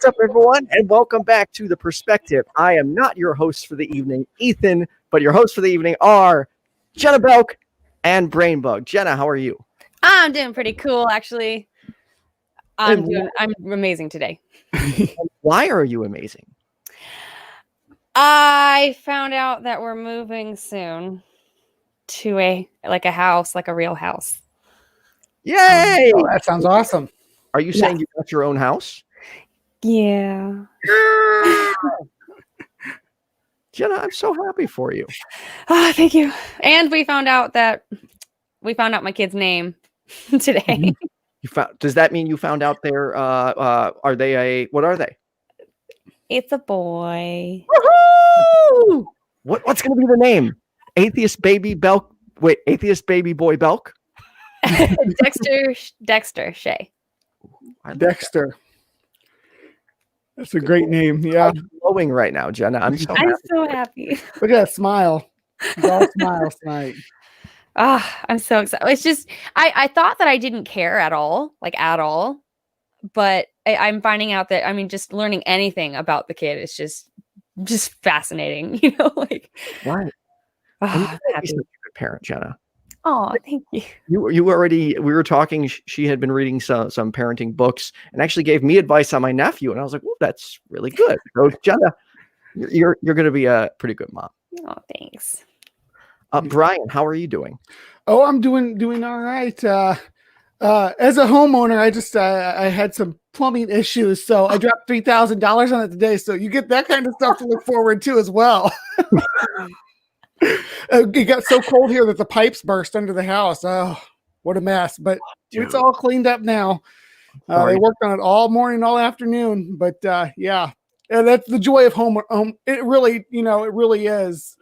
up, everyone, and welcome back to The Perspective. I am not your host for the evening, Ethan, but your hosts for the evening are Jenna Belk and BrainBug. Jenna, how are you? I'm doing pretty cool, actually. I'm amazing today. Why are you amazing? I found out that we're moving soon to a house, like a real house. Yay! Oh, that sounds awesome. Are you saying you got your own house? Yeah. Jenna, I'm so happy for you. Oh, thank you. And we found out my kid's name today. Does that mean you found out what are they? It's a boy. Woohoo! What's going to be the name? Atheist baby Belk. Wait, Atheist baby boy Belk? Dexter Shay. Dexter. That's a great name. Yeah. I'm glowing right now, Jenna. I'm so happy. Look at that smile. He's all smiles tonight. I'm so excited. It's just I thought that I didn't care at all, but I'm finding out that just learning anything about the kid is just fascinating, right. I'm happy. You're a good parent, Jenna. Oh, thank you. We were talking. She had been reading some parenting books and actually gave me advice on my nephew, and I was like, "Well, that's really good." So, Jenna, you're going to be a pretty good mom. Oh, thanks. Brian, how are you doing? Oh, I'm doing all right. As a homeowner, I had some plumbing issues, so I dropped $3,000 on it today. So you get that kind of stuff to look forward to as well. It got so cold here that the pipes burst under the house. Oh, what a mess! But it's all cleaned up now. They worked on it all morning, all afternoon. But yeah, and that's the joy of home. It really is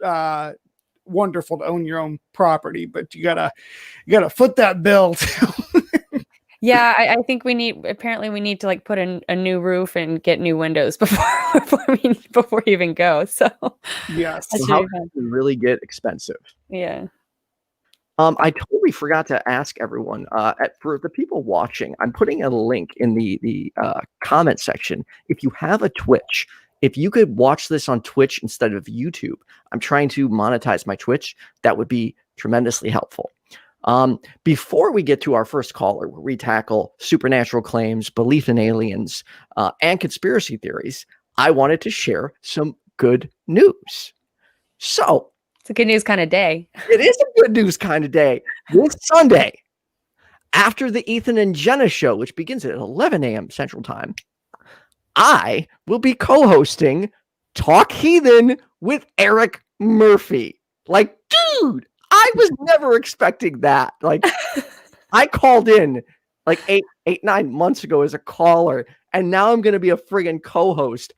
wonderful to own your own property, but you gotta foot that bill too. Yeah, I think we need to put in a new roof and get new windows before we even go. So yes, so really get expensive. Yeah. I totally forgot to ask everyone. For the people watching, I'm putting a link in the comment section. If you have a Twitch, if you could watch this on Twitch instead of YouTube, I'm trying to monetize my Twitch. That would be tremendously helpful. Before we get to our first caller, where we tackle supernatural claims, belief in aliens, and conspiracy theories, I wanted to share some good news. So it's a good news kind of day. It is a good news kind of day. This Sunday, after the Ethan and Jenna show, which begins at 11 a.m. Central Time, I will be co-hosting Talk Heathen with Eric Murphy. Like, dude, I was never expecting that. Like, I called in like 9 months ago as a caller, and now I'm going to be a friggin' co-host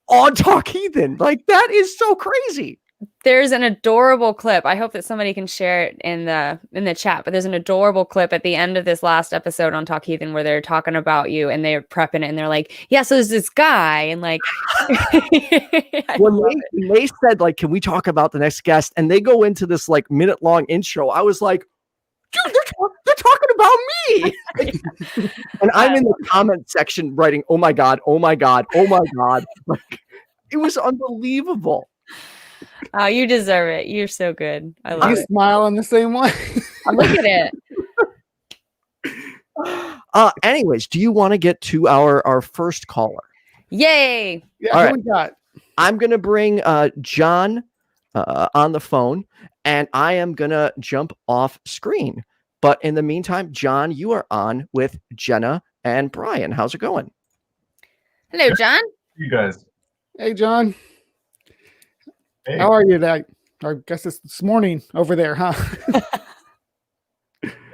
on Talk Heathen. Like, that is so crazy. There's an adorable clip. I hope that somebody can share it in the chat, but there's an adorable clip at the end of this last episode on Talk Heathen where they're talking about you and they're prepping it and they're like, yeah, so there's this guy and like when they said like, can we talk about the next guest? And they go into this like minute-long intro. I was like, dude, they're talking about me. And I'm in the comment section writing, oh my God, oh my God, oh my God. Like, it was unbelievable. Oh, you deserve it. You're so good. I love it. You smile in the same way. Look at it. Anyways, do you want to get to our first caller? Yay! Yeah, all who right. we got? I'm gonna bring John on the phone, and I am gonna jump off screen. But in the meantime, John, you are on with Jenna and Brian. How's it going? Hello, John. You guys. Hey, John. Hey. How are you today? I guess it's this morning over there, huh?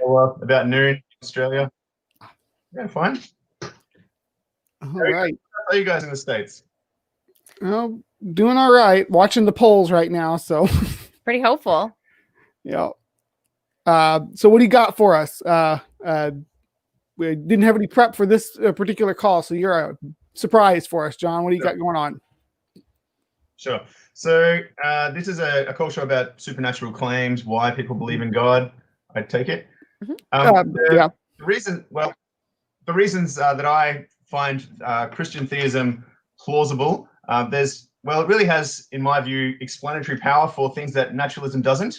Well, about noon, Australia. Yeah, fine. All right. How are you guys in the States? Oh, doing all right. Watching the polls right now, so pretty hopeful. Yeah. So what do you got for us? We didn't have any prep for this particular call, so you're a surprise for us, John. What do you got going on? Sure. So this is a call show about supernatural claims, why people believe in God, I take it. Mm-hmm. Yeah. The reasons that I find Christian theism plausible. It really has, in my view, explanatory power for things that naturalism doesn't,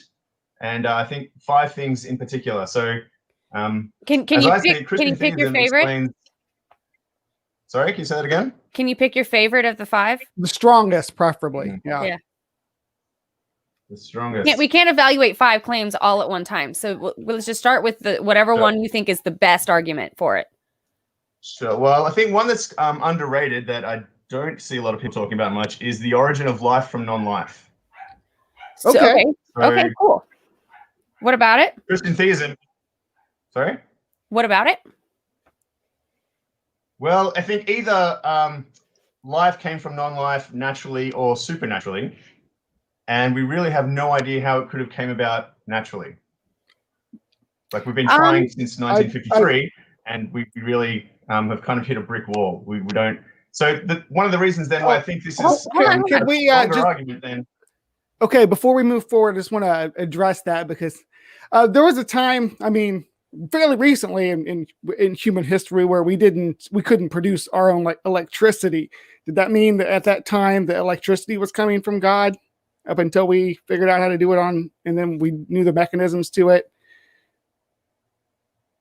and I think 5 things in particular. So, can you pick your favorite? Sorry, can you say that again? Can you pick your favorite of the 5? The strongest, preferably. Yeah. The strongest. We can't evaluate 5 claims all at one time. So let's just start with whatever one you think is the best argument for it. Sure. Well, I think one that's underrated that I don't see a lot of people talking about much is the origin of life from non-life. Okay. Okay, cool. What about it? Christian theism. Sorry? What about it? Well, I think either life came from non-life naturally or supernaturally, and we really have no idea how it could have came about naturally. Like, we've been trying since 1953, and we really have kind of hit a brick wall. We don't. So one of the reasons then why I think this is can we argument then. Okay, before we move forward, I just want to address that because there was a time, I mean, fairly recently in human history where we couldn't produce our own electricity. Did that mean that at that time the electricity was coming from God up until we figured out how to do it and then we knew the mechanisms to it?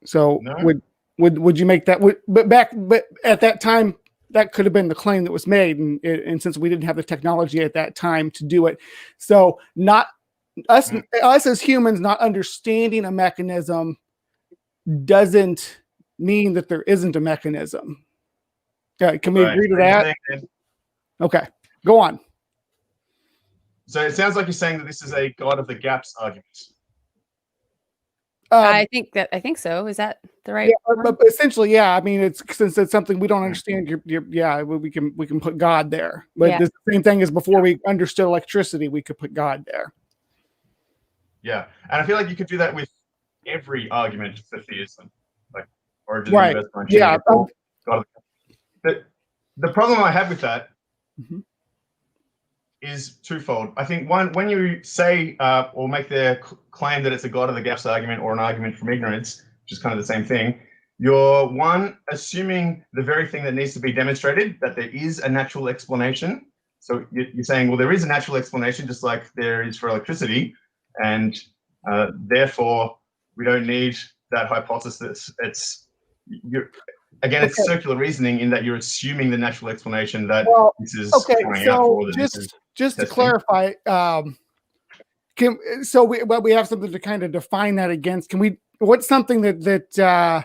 So no. would you make that? But at that time, that could have been the claim that was made, and since we didn't have the technology at that time to do it, so not us as humans not understanding a mechanism doesn't mean that there isn't a mechanism. Can we agree to that? Okay, go on. So it sounds like you're saying that this is a God of the gaps argument. I think so. Is that the right? Yeah, but essentially, yeah. I mean, since it's something we don't understand. We can put God there. But it's the same thing as before we understood electricity, we could put God there. Yeah, and I feel like you could do that with every argument for theism, like origin right. of the universe. Yeah. The problem I have with that is twofold. I think one, when you say or make the claim that it's a God of the gaps argument or an argument from ignorance, which is kind of the same thing, you're assuming the very thing that needs to be demonstrated, that there is a natural explanation. So you're saying, well, there is a natural explanation, just like there is for electricity, and therefore we don't need that hypothesis. It's circular reasoning in that you're assuming the natural explanation that this is coming out for just to clarify, we have something to kind of define that against. What's something that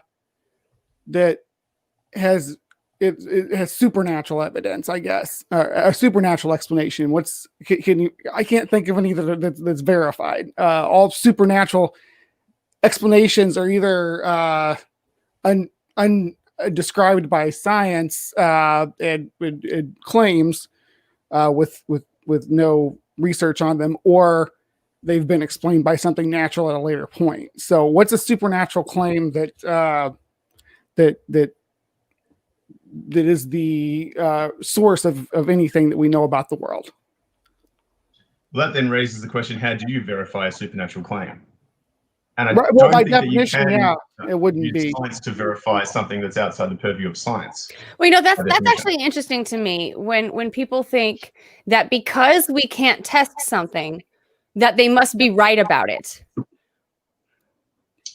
has supernatural evidence, I guess, a supernatural explanation? I can't think of any that's verified. All supernatural explanations are either undescribed by science and claims with no research on them, or they've been explained by something natural at a later point. So what's a supernatural claim that is the source of anything that we know about the world? Well, that then raises the question, how do you verify a supernatural claim? And I well, don't by think definition, that you can it wouldn't be science to verify something that's outside the purview of science. Well, that's actually interesting to me when people think that because we can't test something, that they must be right about it.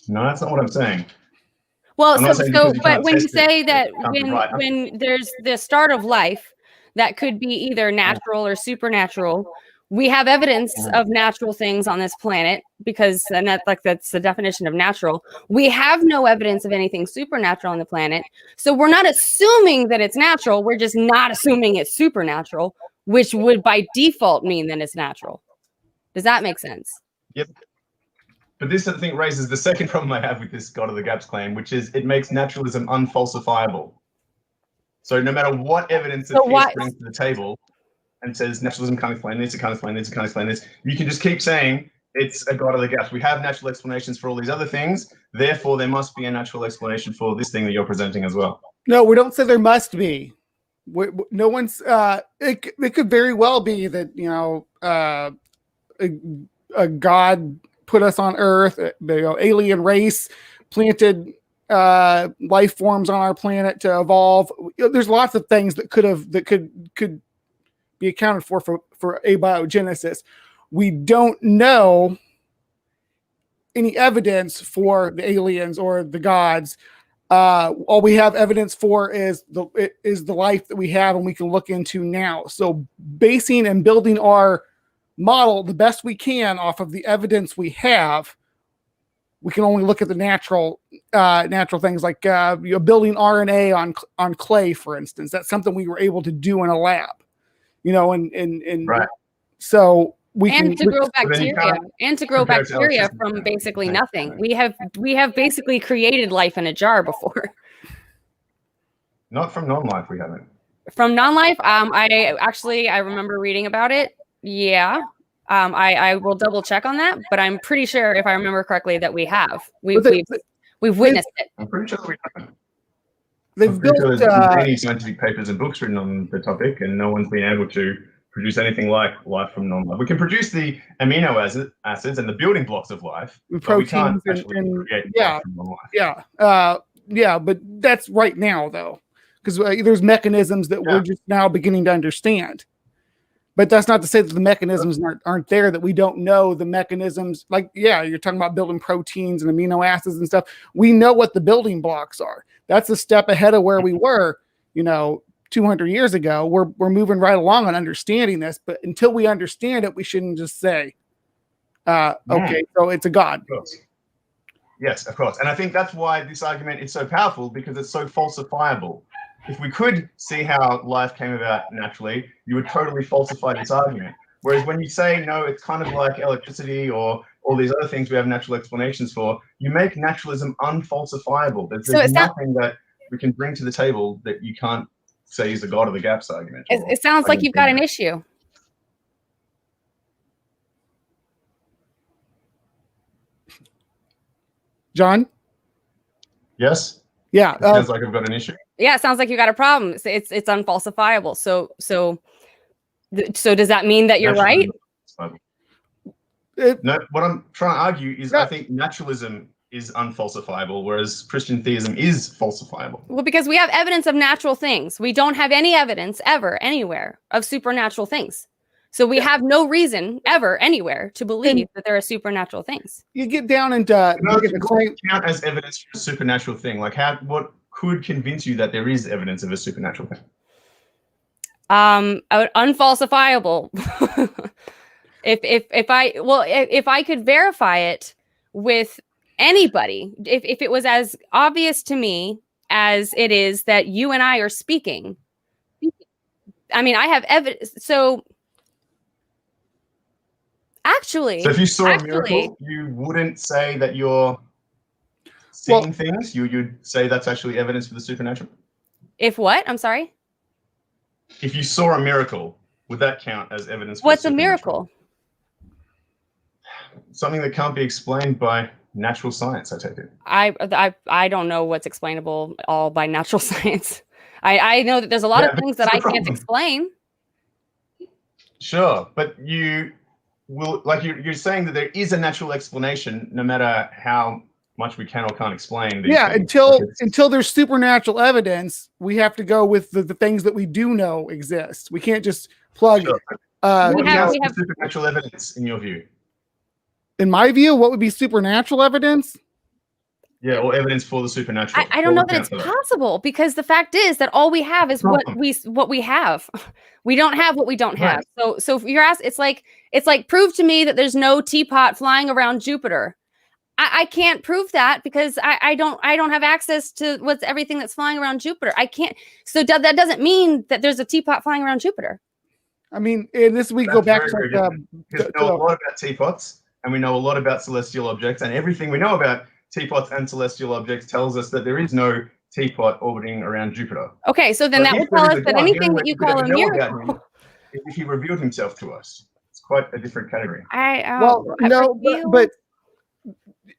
No, that's not what I'm saying. Well, but when you say that when there's the start of life, that could be either natural or supernatural. We have evidence of natural things on this planet because that's the definition of natural. We have no evidence of anything supernatural on the planet. So we're not assuming that it's natural. We're just not assuming it's supernatural, which would by default mean that it's natural. Does that make sense? Yep. But this, I think, raises the second problem I have with this God of the Gaps claim, which is it makes naturalism unfalsifiable. So no matter what evidence the theist brings to the table, and says naturalism can't explain this, it can't explain this, it can't explain this, you can just keep saying it's a God of the gaps. We have natural explanations for all these other things, therefore there must be a natural explanation for this thing that you're presenting as well. No, we don't say there must be. No one's. It could very well be that a God put us on Earth, alien race planted life forms on our planet to evolve. There's lots of things that could be accounted for abiogenesis. We don't know any evidence for the aliens or the gods. All we have evidence for is the life that we have and we can look into now. So basing and building our model the best we can off of the evidence we have, we can only look at the natural things like building RNA on clay, for instance. That's something we were able to do in a lab, and right. So grow bacteria from basically nothing. We have basically created life in a jar before. Not from non-life, we haven't. From non-life, I remember reading about it. Yeah. I will double check on that, but I'm pretty sure, if I remember correctly, that we've witnessed it. I'm pretty sure we haven't. They've built many scientific papers and books written on the topic, and no one's been able to produce anything like life from non-life. We can produce the amino acids and the building blocks of life, but we can't actually create life from non-life. But that's right now, though, because there's mechanisms that we're just now beginning to understand. But that's not to say that the mechanisms aren't there, that we don't know the mechanisms. Like, you're talking about building proteins and amino acids and stuff. We know what the building blocks are. That's a step ahead of where we were, 200 years ago. We're moving right along on understanding this. But until we understand it, we shouldn't just say, okay, so it's a god. Of course. Yes, of course. And I think that's why this argument is so powerful, because it's so falsifiable. If we could see how life came about naturally, you would totally falsify this argument. Whereas when you say, no, it's kind of like electricity or all these other things we have natural explanations for, you make naturalism unfalsifiable. There's nothing that we can bring to the table that you can't say is a God of the gaps argument. It sounds like you've got an issue. John? Yes? Yeah. It sounds like I've got an issue. Yeah, it sounds like you got a problem. It's unfalsifiable. So does that mean that you're right? No, what I'm trying to argue is I think naturalism is unfalsifiable, whereas Christian theism is falsifiable. Well, because we have evidence of natural things. We don't have any evidence ever anywhere of supernatural things. So we have no reason ever anywhere to believe that there are supernatural things. You get down into count as evidence for a supernatural thing. Like what could convince you that there is evidence of a supernatural thing? Unfalsifiable. If I could verify it with anybody, if it was as obvious to me as it is that you and I are speaking, I mean, I have evidence. So if you saw a miracle, you wouldn't say that you're seeing things. You'd say that's actually evidence for the supernatural. If what? I'm sorry. If you saw a miracle, would that count as evidence? What's a miracle? Something that can't be explained by natural science, I take it. I don't know what's explainable all by natural science. I know that there's a lot of things that I can't explain. Sure, but you will, like you're saying that there is a natural explanation, no matter how much we can or can't explain. These things. until there's supernatural evidence, we have to go with the things that we do know exist. We can't just plug. Sure. What have supernatural evidence in your view? In my view, what would be supernatural evidence? Yeah, or evidence for the supernatural. I don't know that it's possible, because the fact is that all we have is what we have. We don't have what we don't have. So if you're asked, it's like prove to me that there's no teapot flying around Jupiter. I can't prove that because I don't have access to what's everything that's flying around Jupiter. I can't. So that doesn't mean that there's a teapot flying around Jupiter. I mean, in this we go back to we know a lot about teapots, and we know a lot about celestial objects, and everything we know about teapots and celestial objects tells us that there is no teapot orbiting around Jupiter. Okay, so then that would tell us that anything that you call a miracle, if he revealed himself to us, it's quite a different category. But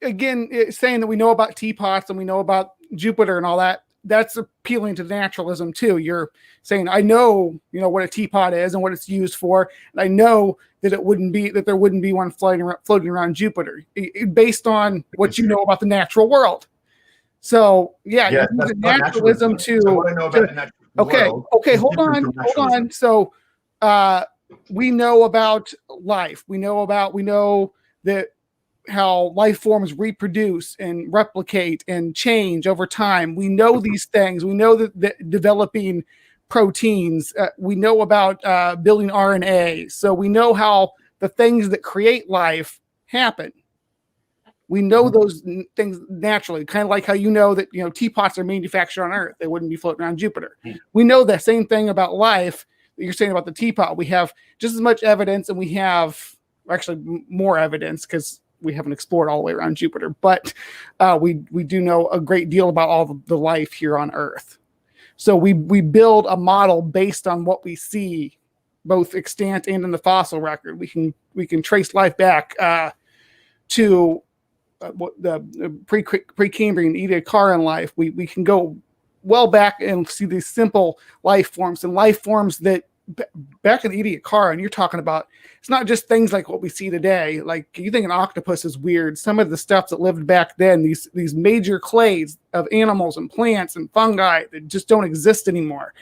again, saying that we know about teapots and we know about Jupiter and all that, that's appealing to naturalism too. You're saying, I know, what a teapot is and what it's used for, and I know that there wouldn't be one floating around Jupiter, based on what you know about the natural world. So yeah, Yeah, you that's use not naturalism naturalism. So what I know about the natural okay, world okay, is hold different on, from hold naturalism. on. So we know about life. We know that how life forms reproduce and replicate and change over time. We know these things. We know that developing proteins. We know about building RNA. So we know how the things that create life happen. We know those things naturally, kind of like how you know that teapots are manufactured on Earth. They wouldn't be floating around Jupiter. We know the same thing about life that you're saying about the teapot. We have just as much evidence, and we have actually more evidence because we haven't explored all the way around Jupiter. But we do know a great deal about all the life here on Earth. So we build a model based on what we see, both extant and in the fossil record. We can trace life back to the Precambrian Ediacaran life. We can go well back and see these simple life forms that back in Ediacaran, you're talking about, it's not just things like what we see today. Like you think an octopus is weird. Some of the stuff that lived back then, these major clades of animals and plants and fungi that just don't exist anymore.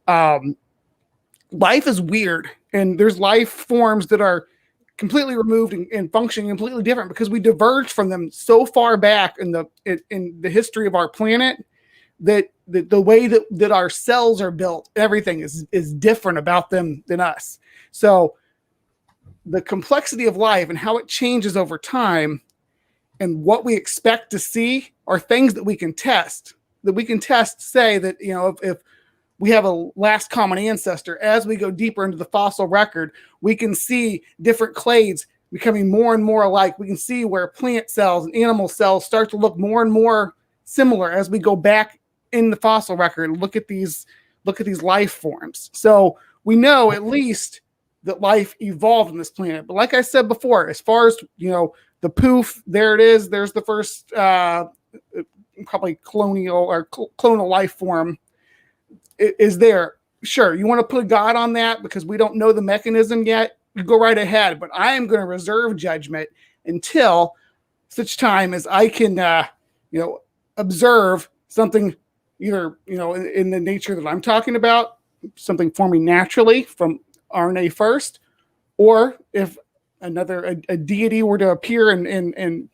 Life is weird, and there's life forms that are completely removed and functioning completely different because we diverged from them so far back in the history of our planet that the way that our cells are built, everything is different about them than us. So the complexity of life and how it changes over time and what we expect to see are things that we can test. Say that, if we have a last common ancestor, as we go deeper into the fossil record, we can see different clades becoming more and more alike. We can see where plant cells and animal cells start to look more and more similar as we go back in the fossil record and look at these life forms. So we know at least that life evolved on this planet. But like I said before, as far as the poof, there it is. There's the first probably clonal life form. Is there. Sure, you want to put a God on that because we don't know the mechanism yet, you go right ahead. But I am going to reserve judgment until such time as I can, observe something either, in the nature that I'm talking about, something forming naturally from RNA first, or if a deity were to appear and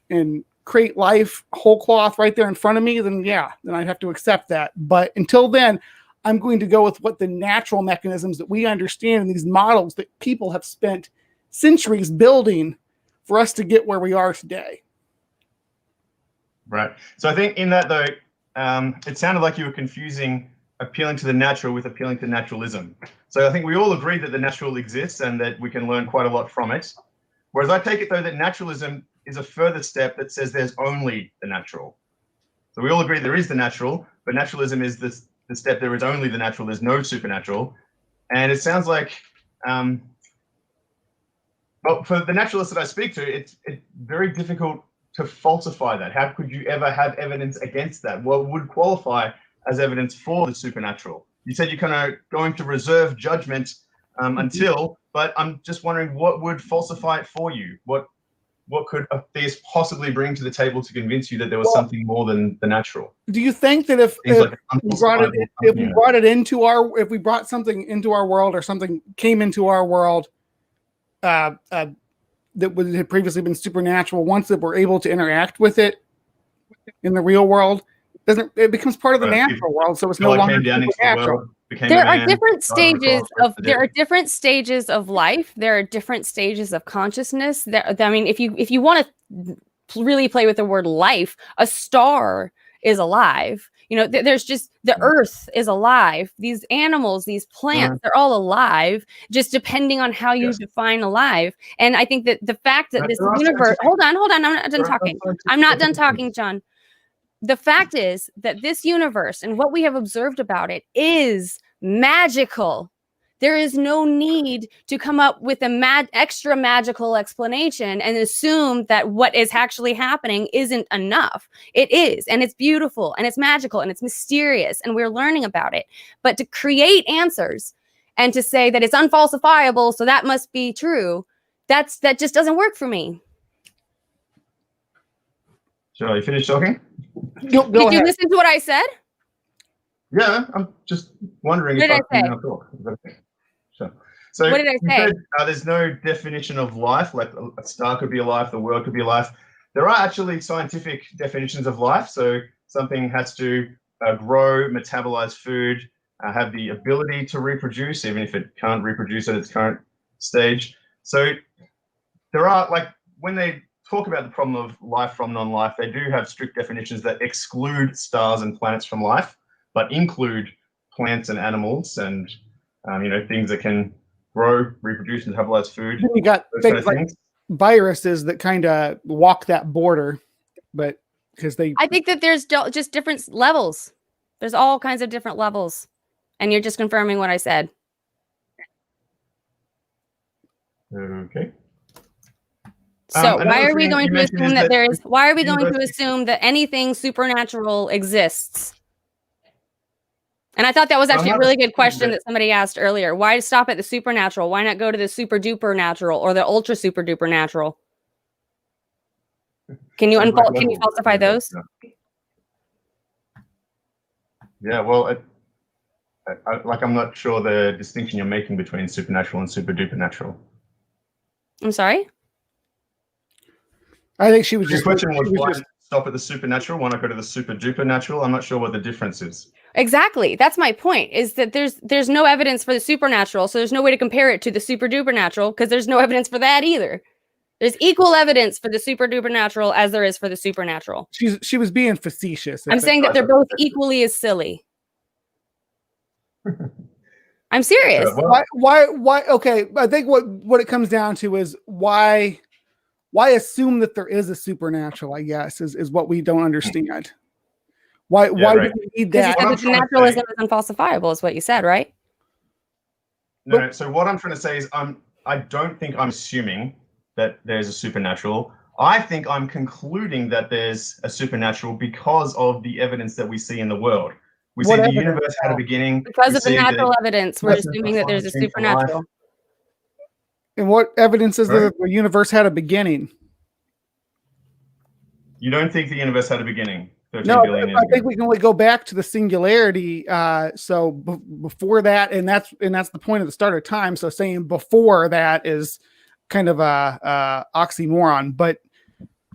create life whole cloth right there in front of me, then I'd have to accept that. But until then, I'm going to go with what the natural mechanisms that we understand in these models that people have spent centuries building for us to get where we are today. Right. So I think in that, though, it sounded like you were confusing appealing to the natural with appealing to naturalism. So I think we all agree that the natural exists and that we can learn quite a lot from it. Whereas I take it, though, that naturalism is a further step that says there's only the natural. So we all agree there is the natural, but naturalism is the step there is only the natural, there's no supernatural. And it sounds like, well, for the naturalists that I speak to, it's very difficult to falsify that. How could you ever have evidence against that? What would qualify as evidence for the supernatural? You said you're kind of going to reserve judgment until, but I'm just wondering what would falsify it for you? What could a theist possibly bring to the table to convince you that there was something more than the natural? Do you think that if we brought something into our world, or something came into our world that had previously been supernatural, once that we're able to interact with it in the real world, it becomes part of the natural world, so it's no longer supernatural. There are different stages of life. There are different stages of consciousness. I mean, if you want to really play with the word life, a star is alive. There's just the earth is alive. These animals, these plants, they're all alive, just depending on how you define alive. And I think that the fact that this universe, hold on, I'm not done talking. I'm not done talking, John. The fact is that this universe and what we have observed about it is magical. There is no need to come up with a extra magical explanation and assume that what is actually happening isn't enough. It is, and it's beautiful, and it's magical, and it's mysterious, and we're learning about it. But to create answers and to say that it's unfalsifiable, so that must be true, that just doesn't work for me. Shall I finish talking? Go Did you ahead. listen to what I said? Yeah, I'm just wondering What if did I I can say? now talk. Is that okay? Sure. So What did I you say? said there's no definition of life, like a star could be a life, the world could be a life. There are actually scientific definitions of life. So something has to grow, metabolize food, have the ability to reproduce, even if it can't reproduce at its current stage. So there are, like, when they talk about the problem of life from non-life, they do have strict definitions that exclude stars and planets from life, but include plants and animals and things that can grow, reproduce, and metabolize food. Then you got Those kind things of like things. viruses that kind of walk that border, but because they I think that there's just different levels. There's all kinds of different levels. And you're just confirming what I said. Okay. So why another are we thing going you to mentioned assume is that that there is, why are we going to university- assume that anything supernatural exists? And I thought that was I'm actually a not really good assuming question that- that somebody asked earlier. Why stop at the supernatural? Why not go to the super duper natural or the ultra super duper natural? Can you falsify those? Yeah, well, I'm not sure the distinction you're making between supernatural and super duper natural. I'm sorry? I think she was Your just question was she was why just- stop at the supernatural? Why not go to the super duper natural? I'm not sure what the difference is. Exactly. That's my point, is that there's no evidence for the supernatural, so there's no way to compare it to the super duper natural because there's no evidence for that either. There's equal evidence for the super duper natural as there is for the supernatural. she was being facetious. I'm saying that they're both equally as silly. I'm serious. Well, Why okay, I think what it comes down to is why assume that there is a supernatural, I guess, is what we don't understand. Why right. do we need Because you that? said What I'm that the trying to naturalism is unfalsifiable, is what you said, right? No, so what I'm trying to say is I don't think I'm assuming that there's a supernatural. I think I'm concluding that there's a supernatural because of the evidence that we see in the world. We What see the evidence? universe had a beginning. Because we of the see natural evidence, we're Listen, assuming that there's a fine-tuned for life. supernatural. And what evidence is Right. that the universe had a beginning? You don't think the universe had a beginning? 13 No, billion years I think ago? we can only go back to the singularity. So before that, and that's the point of the start of time. So saying before that is kind of a oxymoron. But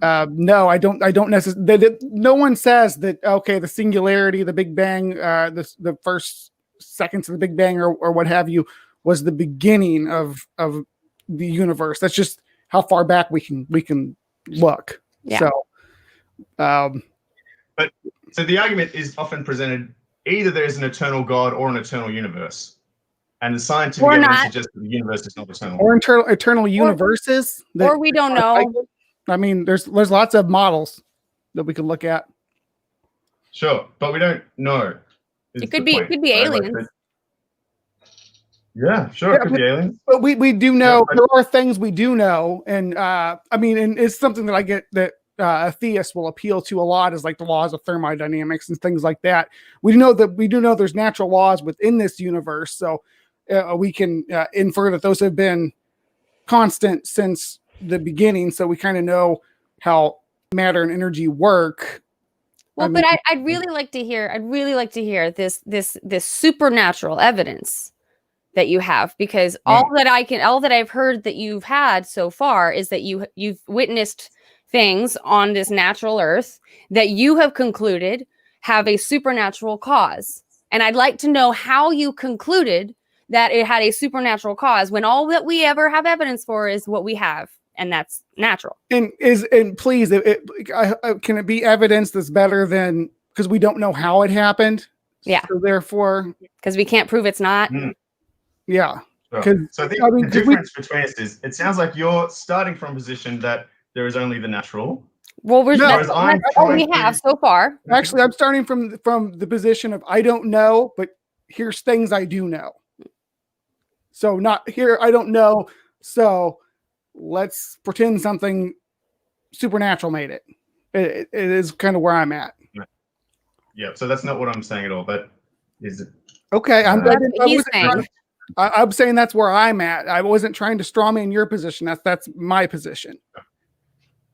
no, I don't necessarily. No one says that. Okay, the singularity, the Big Bang, the first seconds of the Big Bang, or what have you, was the beginning of the universe. That's just how far back we can look. Yeah. So. So the argument is often presented either there is an eternal God or an eternal universe. And the scientific Or evidence not. suggests that the universe is not eternal. Or eternal universes. Or we don't know. I mean, there's lots of models that we could look at. Sure, but we don't know. It could be aliens. Yeah, sure, Yeah, it could be aliens. But we do know Yeah, there are things we do know, and I mean, and it's something that I get that atheists will appeal to a lot, is like the laws of thermodynamics and things like that. We do know there's natural laws within this universe, so we can infer that those have been constant since the beginning. So we kind of know how matter and energy work. Well, but I'd really like to hear this supernatural evidence that you have, because all that I've heard that you've had so far is that you've witnessed things on this natural earth that you have concluded have a supernatural cause. And I'd like to know how you concluded that it had a supernatural cause when all that we ever have evidence for is what we have, and that's natural. And please, can it be evidence that's better than, because we don't know how it happened? Yeah. So therefore, because we can't prove it's not. Yeah. Sure. So I think the difference between us is, it sounds like you're starting from a position that there is only the natural. Well, that's all we have so far. Actually, I'm starting from the position of I don't know, but here's things I do know. So not here, I don't know. So let's pretend something supernatural made it. It is kind of where I'm at. Yeah. So that's not what I'm saying at all. But is it? Okay. I'm saying that's where I'm at. I wasn't trying to straw man your position. That's my position.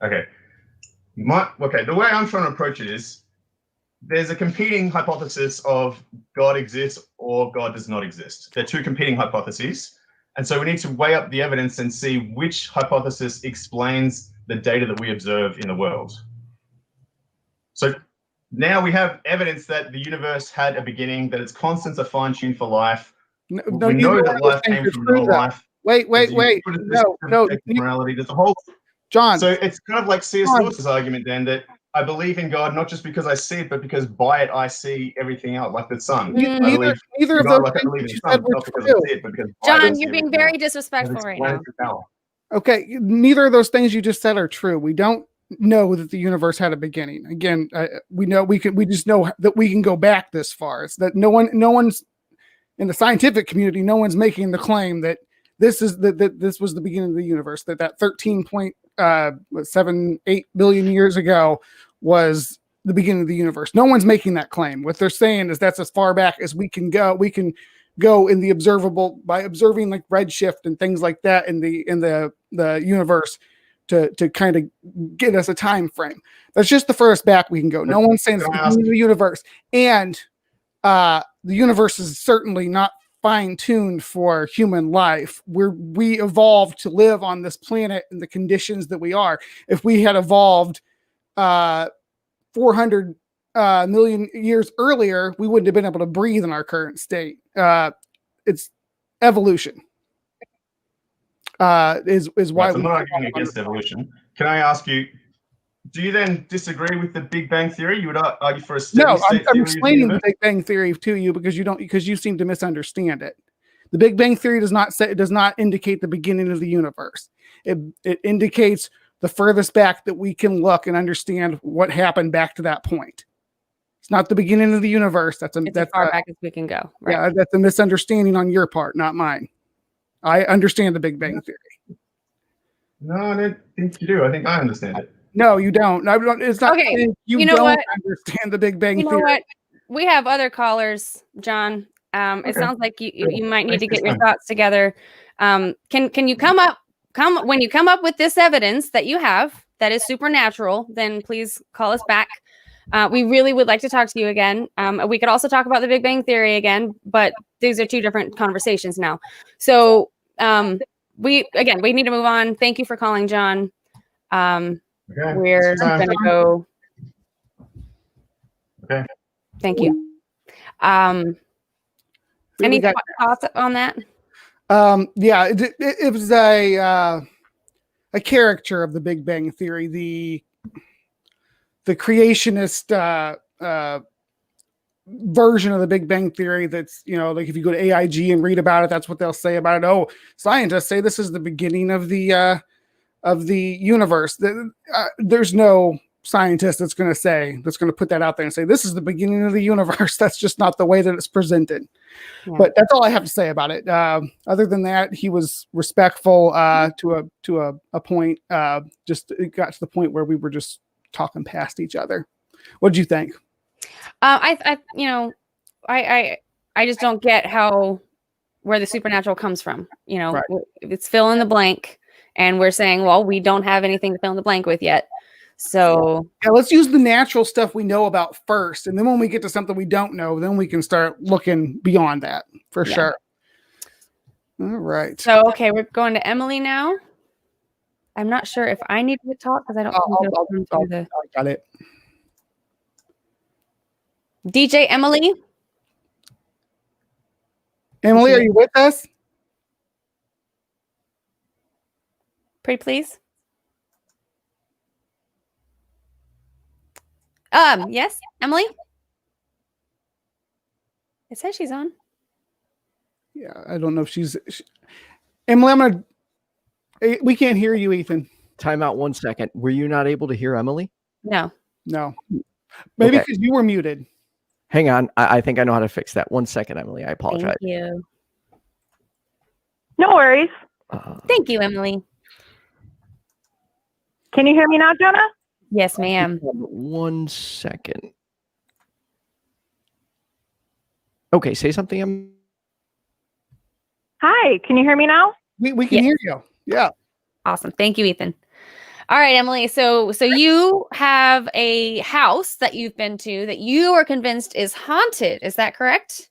Okay. The way I'm trying to approach it is there's a competing hypothesis of God exists or God does not exist. They're two competing hypotheses. And so we need to weigh up the evidence and see which hypothesis explains the data that we observe in the world. So now we have evidence that the universe had a beginning, that its constants are fine-tuned for life. We know that life came from non-life. Wait. No. Morality. There's a whole... John. So it's kind of like C.S. Lewis's argument then that I believe in God not just because I see it, but because by it I see everything else, like the sun. Neither of those things you said were true. John, you're being very disrespectful right now. Okay, neither of those things you just said are true. We don't know that the universe had a beginning. Again, we just know that we can go back this far. It's that no one's in the scientific community, no one's making the claim that this was the beginning of the universe, that 13.78 billion years ago was the beginning of the universe. No one's making that claim. What they're saying is that's as far back as we can go. We can go in the observable by observing like redshift and things like that in the universe to kind of get us a time frame. That's just the furthest back we can go. No one's saying it's the beginning of the universe. And the universe is certainly not fine-tuned for human life. We evolved to live on this planet in the conditions that we are. If we had evolved 400 million years earlier, we wouldn't have been able to breathe in our current state. It's evolution. Is why I'm not arguing against evolution. Can I ask you, do you then disagree with the Big Bang Theory? You would argue for a steady state I'm explaining the Big Bang Theory to you because you seem to misunderstand it. The Big Bang Theory does not indicate the beginning of the universe. It indicates the furthest back that we can look and understand what happened back to that point. It's not the beginning of the universe. That's as far back as we can go. Right? Yeah, that's a misunderstanding on your part, not mine. I understand the Big Bang Theory. No, I don't think you do. I think I understand it. No, you don't. It's not. Okay. You know don't what? understand the Big Bang Theory. You know what? We have other callers, John. It sounds like you might need to get your thoughts together. Can you come when you come up with this evidence that you have that is supernatural, then please call us back. We really would like to talk to you again. We could also talk about the Big Bang Theory again, but these are two different conversations now. So we need to move on. Thank you for calling, John. Okay. We're going to go. Okay. Thank you. Any thoughts on that? Yeah, it was a caricature of the Big Bang Theory, the creationist version of the Big Bang Theory. That's, like if you go to AIG and read about it, that's what they'll say about it. Oh, scientists say this is the beginning of the universe. There's no scientist that's going to put that out there and say this is the beginning of the universe. That's just not the way that it's presented. Yeah. But that's all I have to say about it. Other than that, he was respectful to a point. Just it got to the point where we were just talking past each other. What did you think? I just don't get where the supernatural comes from. Right. It's fill in the blank, and we're saying, well, we don't have anything to fill in the blank with yet. So yeah, let's use the natural stuff we know about first, and then when we get to something we don't know, then we can start looking beyond that for sure. All right. So okay, we're going to Emily now. I'm not sure if I need to talk because I don't. I got it. DJ Emily. Emily, are you with us? Pretty please. Yes, Emily. It says she's on. Yeah, I don't know if she's. Emily, we can't hear you, Ethan. Time out 1 second. Were you not able to hear Emily? No. Maybe because you were muted. Hang on. I think I know how to fix that. 1 second, Emily. I apologize. Thank you. No worries. Thank you, Emily. Can you hear me now, Jonah? Yes, ma'am. 1 second. Okay, say something. Hi, can you hear me now? We can hear you. Yeah. Awesome. Thank you, Ethan. All right, Emily. So you have a house that you've been to that you are convinced is haunted. Is that correct?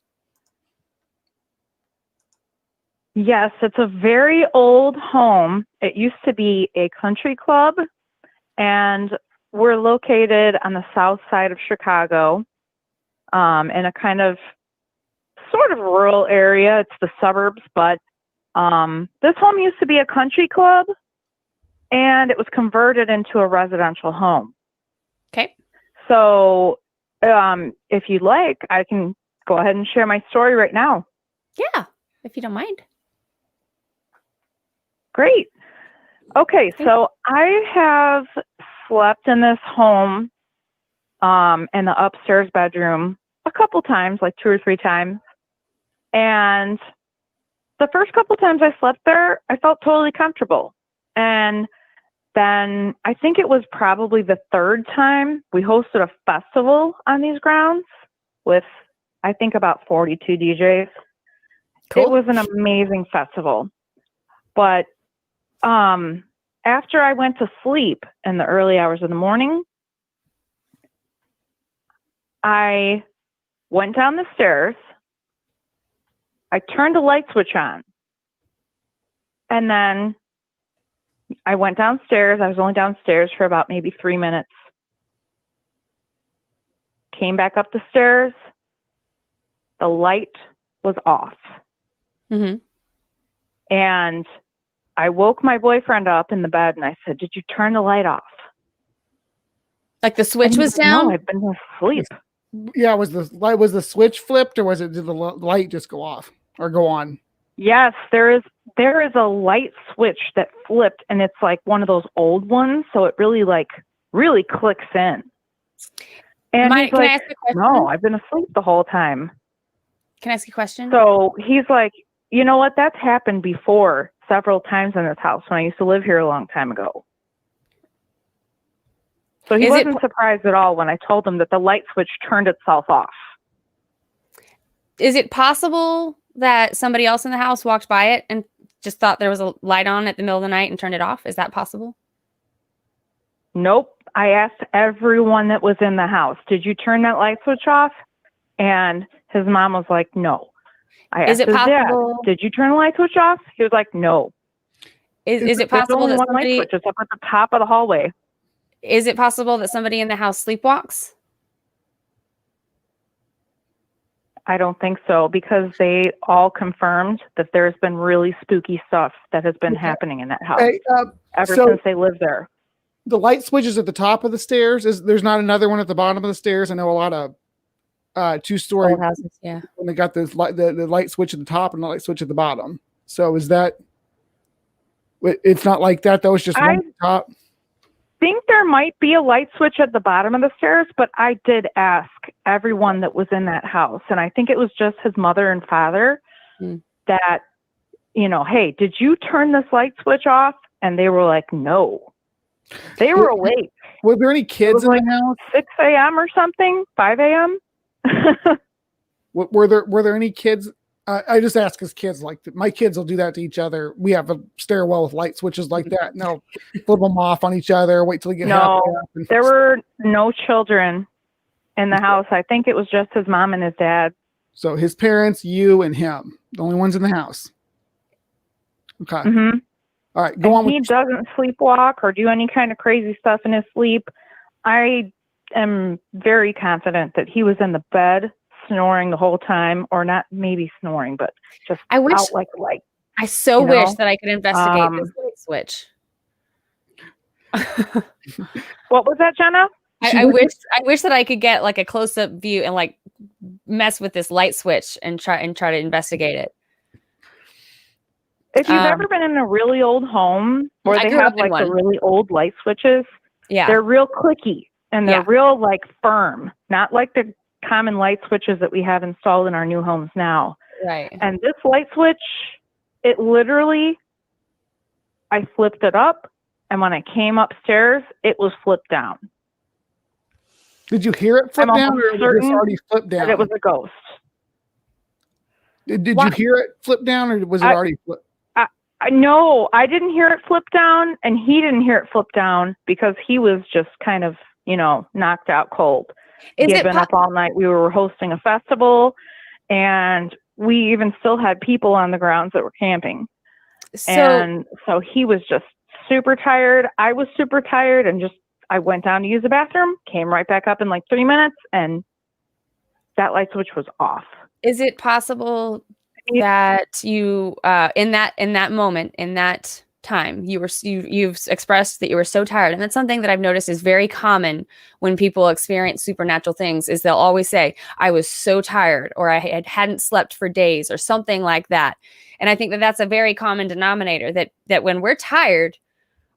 Yes, it's a very old home. It used to be a country club, and we're located on the south side of Chicago, in a kind of sort of rural area. It's the suburbs, but this home used to be a country club, and it was converted into a residential home. Okay. So if you'd like, I can go ahead and share my story right now. Yeah, if you don't mind. Great. Okay, so I have slept in this home in the upstairs bedroom a couple times, like 2 or 3 times. And the first couple times I slept there, I felt totally comfortable. And then I think it was probably the 3rd time we hosted a festival on these grounds with, I think, about 42 DJs. Cool. It was an amazing festival. But after I went to sleep in the early hours of the morning, I went down the stairs. I turned the light switch on. And then I went downstairs. I was only downstairs for about maybe 3 minutes. Came back up the stairs. The light was off. Mm-hmm. And I woke my boyfriend up in the bed and I said, "Did you turn the light off?" Like the switch was No, down? I've been asleep. Yeah, was the switch flipped, or did the light just go off or go on? Yes, there is a light switch that flipped, and it's like one of those old ones, so it really clicks in. And he's Can I like, ask a question? "No, I've been asleep the whole time." Can I ask you a question? So he's like, "You know what? That's happened before several times in this house when I used to live here a long time ago." So he wasn't surprised at all when I told him that the light switch turned itself off. Is it possible that somebody else in the house walked by it and just thought there was a light on at the middle of the night and turned it off? Is that possible? Nope. I asked everyone that was in the house, "Did you turn that light switch off?" And his mom was like, "No." I asked Is it his dad, possible? "Did you turn the light switch off?" He was like, "No." Is it There's possible only that one light somebody? switch. It's up at the top of the hallway. Is it possible that somebody in the house sleepwalks? I don't think so, because they all confirmed that there's been really spooky stuff that has been happening in that house ever since they lived there. The light switch is at the top of the stairs. There's not another one at the bottom of the stairs? I know a lot of 2-story Old houses, yeah. when they got this the light switch at the top and the light switch at the bottom. So is that? It's not like that though. It's just one at the top. I think there might be a light switch at the bottom of the stairs, but I did ask everyone that was in that house, and I think it was just his mother and father that, "Hey, did you turn this light switch off?" And they were like, "No." They were awake. Were there any kids in the house? 6 a.m. or something, 5 a.m. Were there any kids? I just ask because kids my kids will do that to each other. We have a stairwell with light switches like that. No, flip them off on each other. Wait till they get halfway up. There were no children in the house. I think it was just his mom and his dad. So his parents, you, and him, the only ones in the house. Okay. Mm-hmm. All right. Go on. He doesn't sleepwalk or do any kind of crazy stuff in his sleep. I am very confident that he was in the bed snoring the whole time, or not maybe snoring, but just out like a light. I so wish that I could investigate this light switch. What was that, Jenna? I wish that I could get like a close-up view and like mess with this light switch and try to investigate it. If you've ever been in a really old home where they have like the really old light switches, they're real clicky and they're real like firm, not like the common light switches that we have installed in our new homes now. Right. And this light switch, it literally, I flipped it up, and when I came upstairs, it was flipped down. Did you hear it flip down, or was it already flipped down? It was a ghost. Did you hear it flip down, or was it already flipped? No, I didn't hear it flip down, and he didn't hear it flip down because he was just kind of, knocked out cold. He had been up all night. We were hosting a festival, and we even still had people on the grounds that were camping. And so he was just super tired. I was super tired, and I went down to use the bathroom, came right back up in like 3 minutes, and that light switch was off. Is it possible that you in that moment, in that time, you've expressed that you were so tired? And that's something that I've noticed is very common when people experience supernatural things, is they'll always say, I was so tired, or I hadn't slept for days, or something like that. And I think that that's a very common denominator, that when we're tired,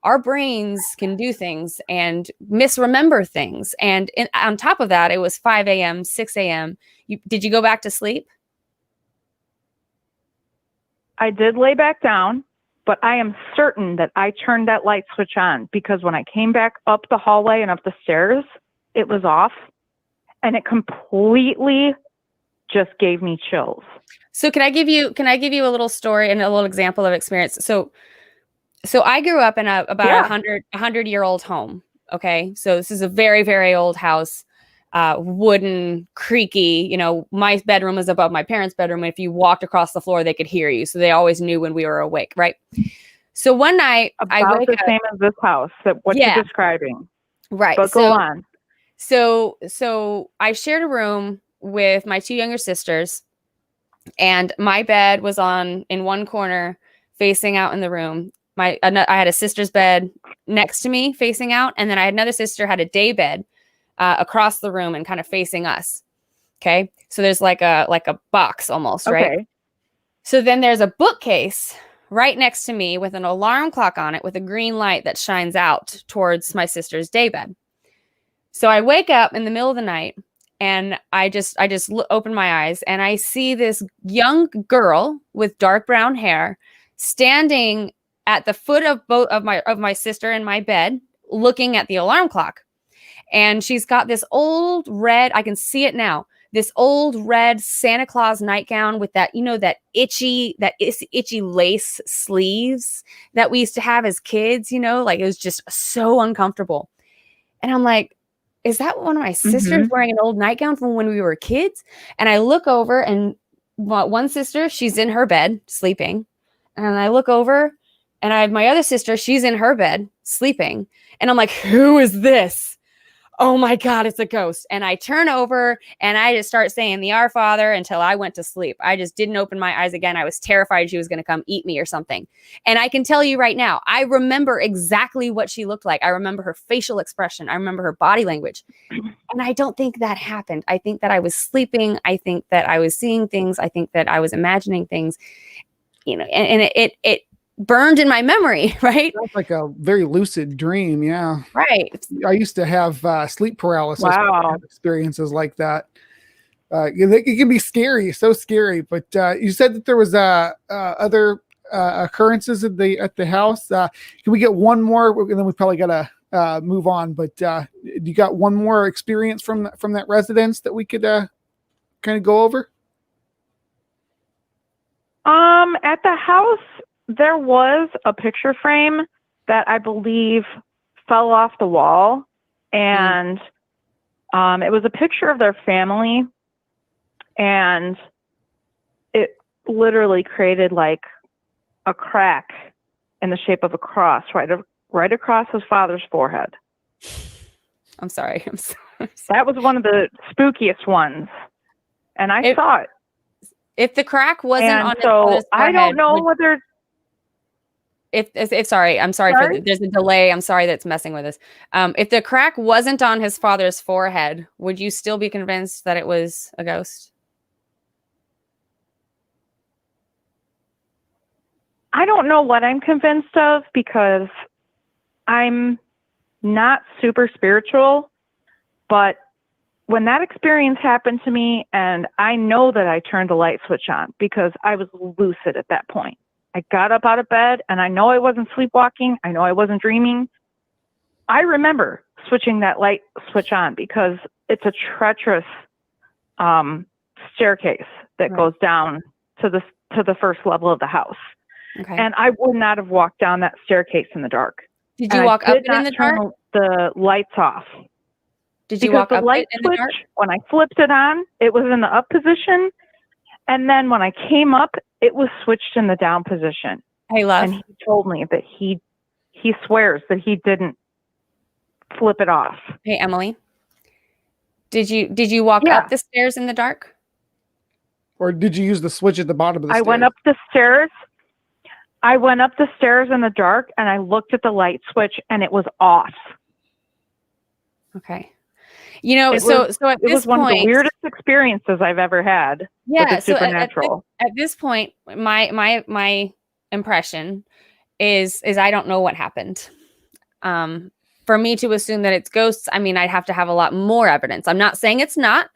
our brains can do things and misremember things. And on top of that, it was 5 a.m., 6 a.m. Did you go back to sleep? I did lay back down, but I am certain that I turned that light switch on, because when I came back up the hallway and up the stairs, it was off, and it completely just gave me chills. So can I give you a little story and a little example of experience? So I grew up in about 100-year-old home. Okay. So this is a very, very old house, wooden, creaky, my bedroom was above my parents' bedroom. And if you walked across the floor, they could hear you. So they always knew when we were awake. Right. So one night I wake up, same as this house, what you're describing. Right. But go on. So I shared a room with my 2 younger sisters, and my bed was in one corner facing out in the room. I had a sister's bed next to me facing out, and then I had another sister had a day bed across the room and kind of facing us. Okay. So there's like a box almost, right? Okay. So then there's a bookcase right next to me with an alarm clock on it with a green light that shines out towards my sister's day bed. So I wake up in the middle of the night, and I just open my eyes, and I see this young girl with dark brown hair standing at the foot of both of my sister and my bed, looking at the alarm clock. And she's got this old red, I can see it now, this old red Santa Claus nightgown with that, that itchy lace sleeves that we used to have as kids, like it was just so uncomfortable. And I'm like, is that one of my sisters wearing an old nightgown from when we were kids? And I look over, and one sister, she's in her bed sleeping. And I look over, and I have my other sister, she's in her bed sleeping. And I'm like, who is this? Oh my God, it's a ghost. And I turn over, and I just start saying the Our Father until I went to sleep. I just didn't open my eyes again. I was terrified she was going to come eat me or something. And I can tell you right now, I remember exactly what she looked like. I remember her facial expression. I remember her body language. And I don't think that happened. I think that I was sleeping. I think that I was seeing things. I think that I was imagining things, and it burned in my memory, right? Sounds like a very lucid dream. Yeah. Right. I used to have sleep paralysis. Wow. Experiences like that. It can be scary, so scary. But you said that there was other occurrences at the house. Can we get one more? And then we probably got to move on. But you got one more experience from that residence that we could kind of go over? At the house, there was a picture frame that I believe fell off the wall, and it was a picture of their family, and it literally created like a crack in the shape of a cross right across his father's forehead. I'm sorry. That was one of the spookiest ones, and I saw it. If the crack wasn't on his so father's I don't know whether. Sorry, I'm sorry. There's a delay. I'm sorry that's messing with us. If the crack wasn't on his father's forehead, would you still be convinced that it was a ghost? I don't know what I'm convinced of, because I'm not super spiritual, but when that experience happened to me, and I know that I turned the light switch on because I was lucid at that point. I got up out of bed, and I know I wasn't sleepwalking. I know I wasn't dreaming. I remember switching that light switch on because it's a treacherous staircase that goes down to the first level of the house. Okay. And I would not have walked down that staircase in the dark. Did you walk up it in the dark? The lights off. Did you walk up it in the dark? When I flipped it on, it was in the up position. And then when I came up, it was switched in the down position. Hey, love. And he told me that he swears that he didn't flip it off. Hey, Emily. Did you walk up the stairs in the dark? Or did you use the switch at the bottom of the stairs? I went up the stairs. I went up the stairs in the dark and I looked at the light switch and it was off. Okay. You know, so at this point, it was one of the weirdest experiences I've ever had. Yeah. With the supernatural. At this point, my impression is I don't know what happened. For me to assume that it's ghosts, I mean, I'd have to have a lot more evidence. I'm not saying it's not.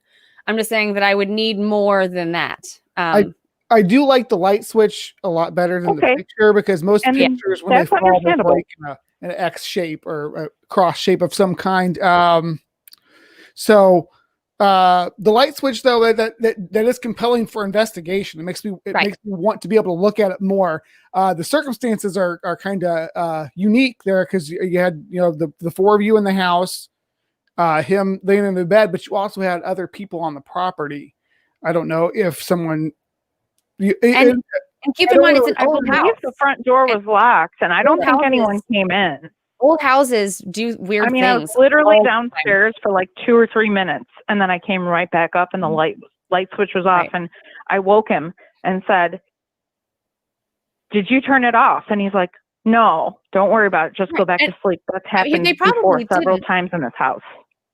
I'm just saying that I would need more than that. I do like the light switch a lot better than the picture, because most pictures, when they fall, they're like an X shape or a cross shape of some kind. So the light switch, though, that is compelling for investigation. It makes me want to be able to look at it more. The circumstances are kind of unique there, because you had the four of you in the house, him laying in the bed, but you also had other people on the property. I don't know if someone. And keep in mind, it's an old house. The front door was locked, and I don't think anyone came in. Old houses do weird things. I was literally downstairs for like 2 or 3 minutes, and then I came right back up, and the light switch was off, and I woke him and said, "Did you turn it off?" And he's like, "No, don't worry about it. Just go back to sleep." That's happened before several times in this house.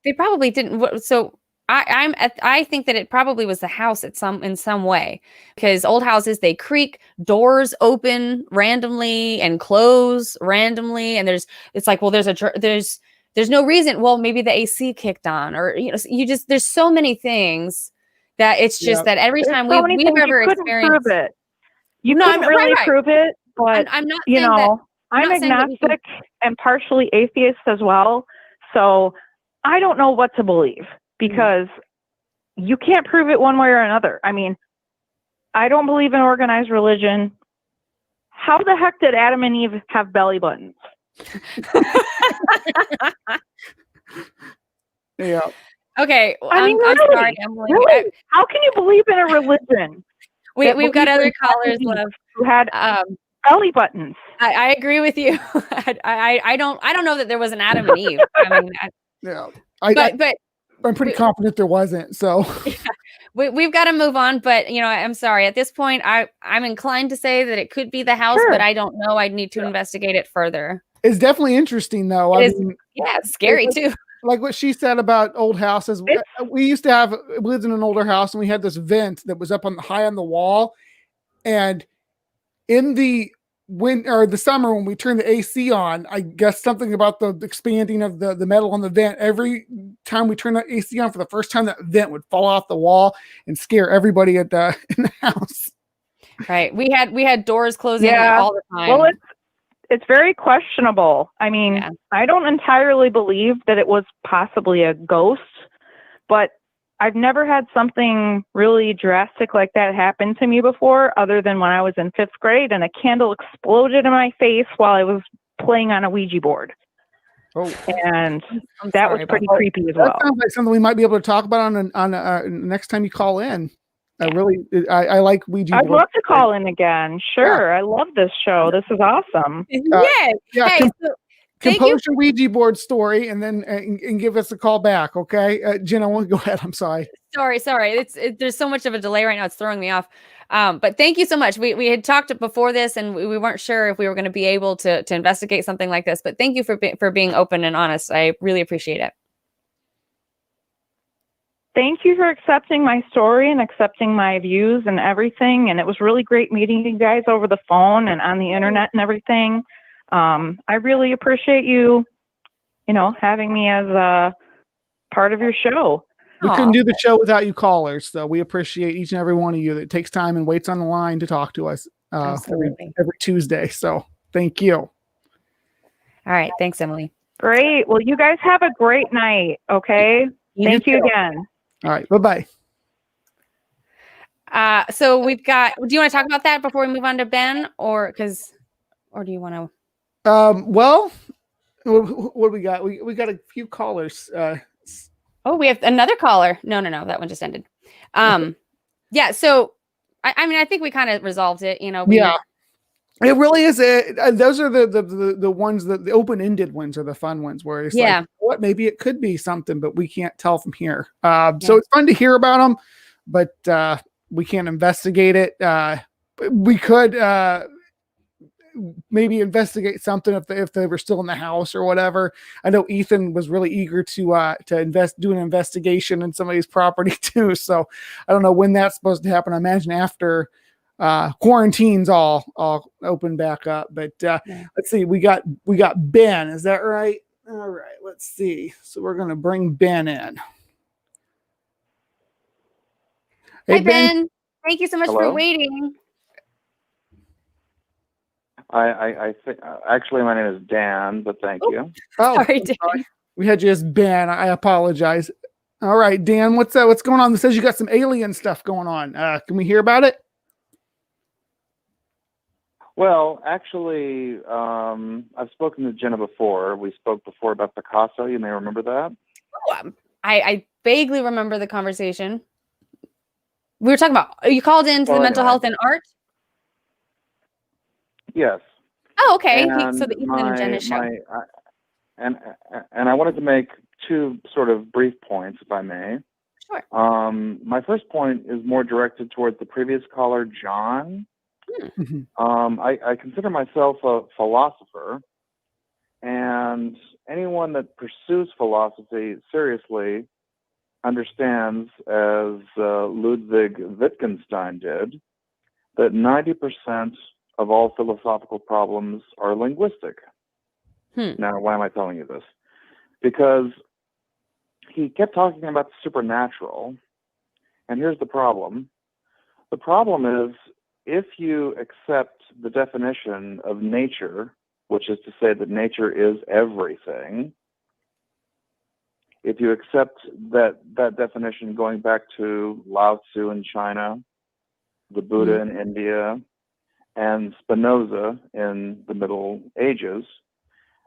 They probably didn't. So I think that it probably was the house in some way, because old houses, they creak, doors open randomly and close randomly, and there's no reason. Well, maybe the AC kicked on, or there's so many things that it's just that every time we've ever experienced it. You couldn't really prove it, but I'm not saying that. I'm agnostic and partially atheist as well, so I don't know what to believe. Because you can't prove it one way or another. I mean, I don't believe in organized religion. How the heck did Adam and Eve have belly buttons? Yeah. Okay. I'm sorry, Emily. Really? How can you believe in a religion? We've got other callers left who had belly buttons. I agree with you. I don't know that there was an Adam and Eve. I mean, but I'm pretty confident there wasn't. So we've got to move on. But I'm sorry. At this point, I'm inclined to say that it could be the house, but I don't know. I'd need to investigate it further. It's definitely interesting, though. It's scary too. Like what she said about old houses. We lived in an older house, and we had this vent that was up high on the wall, and in the the summer when we turned the AC on, I guess something about the expanding of the metal on the vent. Every time we turned the AC on for the first time, that vent would fall off the wall and scare everybody in the house. Right. We had doors closing all the time. Well, it's very questionable. I mean, I don't entirely believe that it was possibly a ghost, but I've never had something really drastic like that happen to me before, other than when I was in 5th grade and a candle exploded in my face while I was playing on a Ouija board. Oh, and that was pretty creepy as well. That sounds like something we might be able to talk about on next time you call in. I like Ouija board. I'd love to call in again. Sure. Yeah. I love this show. This is awesome. Compose your Ouija board story and then and give us a call back, okay? Jenna, go ahead. I'm sorry. Sorry. There's so much of a delay right now. It's throwing me off. But thank you so much. We had talked before this, and we weren't sure if we were going to be able to investigate something like this. But thank you for being open and honest. I really appreciate it. Thank you for accepting my story and accepting my views and everything. And it was really great meeting you guys over the phone and on the internet and everything. I really appreciate you, having me as a part of your show. We couldn't do the show without you callers, so we appreciate each and every one of you that takes time and waits on the line to talk to us every Tuesday. So thank you. All right. Thanks, Emily. Great. Well, you guys have a great night. Okay. Thank you again. All right. Bye-bye. So we've got. Do you want to talk about that before we move on to Ben, or do you want to? Well, what do we got? We got a few callers. Oh, we have another caller. No, that one just ended. Yeah. So, I mean, I think we kind of resolved it. Yeah, it really is. Those are the ones that the open-ended ones are the fun ones where it's like, what? Maybe it could be something, but we can't tell from here. So it's fun to hear about them, but we can't investigate it. We could maybe investigate something if they were still in the house or whatever. I know Ethan was really eager to do an investigation in somebody's property too. So I don't know when that's supposed to happen. I imagine after quarantines all open back up. But let's see. We got Ben. Is that right? All right. Let's see. So we're gonna bring Ben in. Hey, Ben. Thank you so much for waiting. I think actually my name is Dan, but thank you. Oh, sorry, Dan. We had you as Ben. I apologize. All right, Dan, what's going on? It says you got some alien stuff going on. Can we hear about it? Well, actually, I've spoken to Jenna before. We spoke before about Picasso. You may remember that. Oh, I vaguely remember the conversation. We were talking about. You called into the mental health and art. Yes. Oh, okay. And so the Ethan and Jenna show. And I wanted to make two sort of brief points, if I may. Sure. My first point is more directed towards the previous caller, John. I consider myself a philosopher, and anyone that pursues philosophy seriously understands, as Ludwig Wittgenstein did, that 90% of all philosophical problems are linguistic. Now, why am I telling you this? Because he kept talking about the supernatural, and here's the problem. The problem is, if you accept the definition of nature, which is to say that nature is everything, if you accept that definition going back to Lao Tzu in China, the Buddha in India, and Spinoza in the Middle Ages,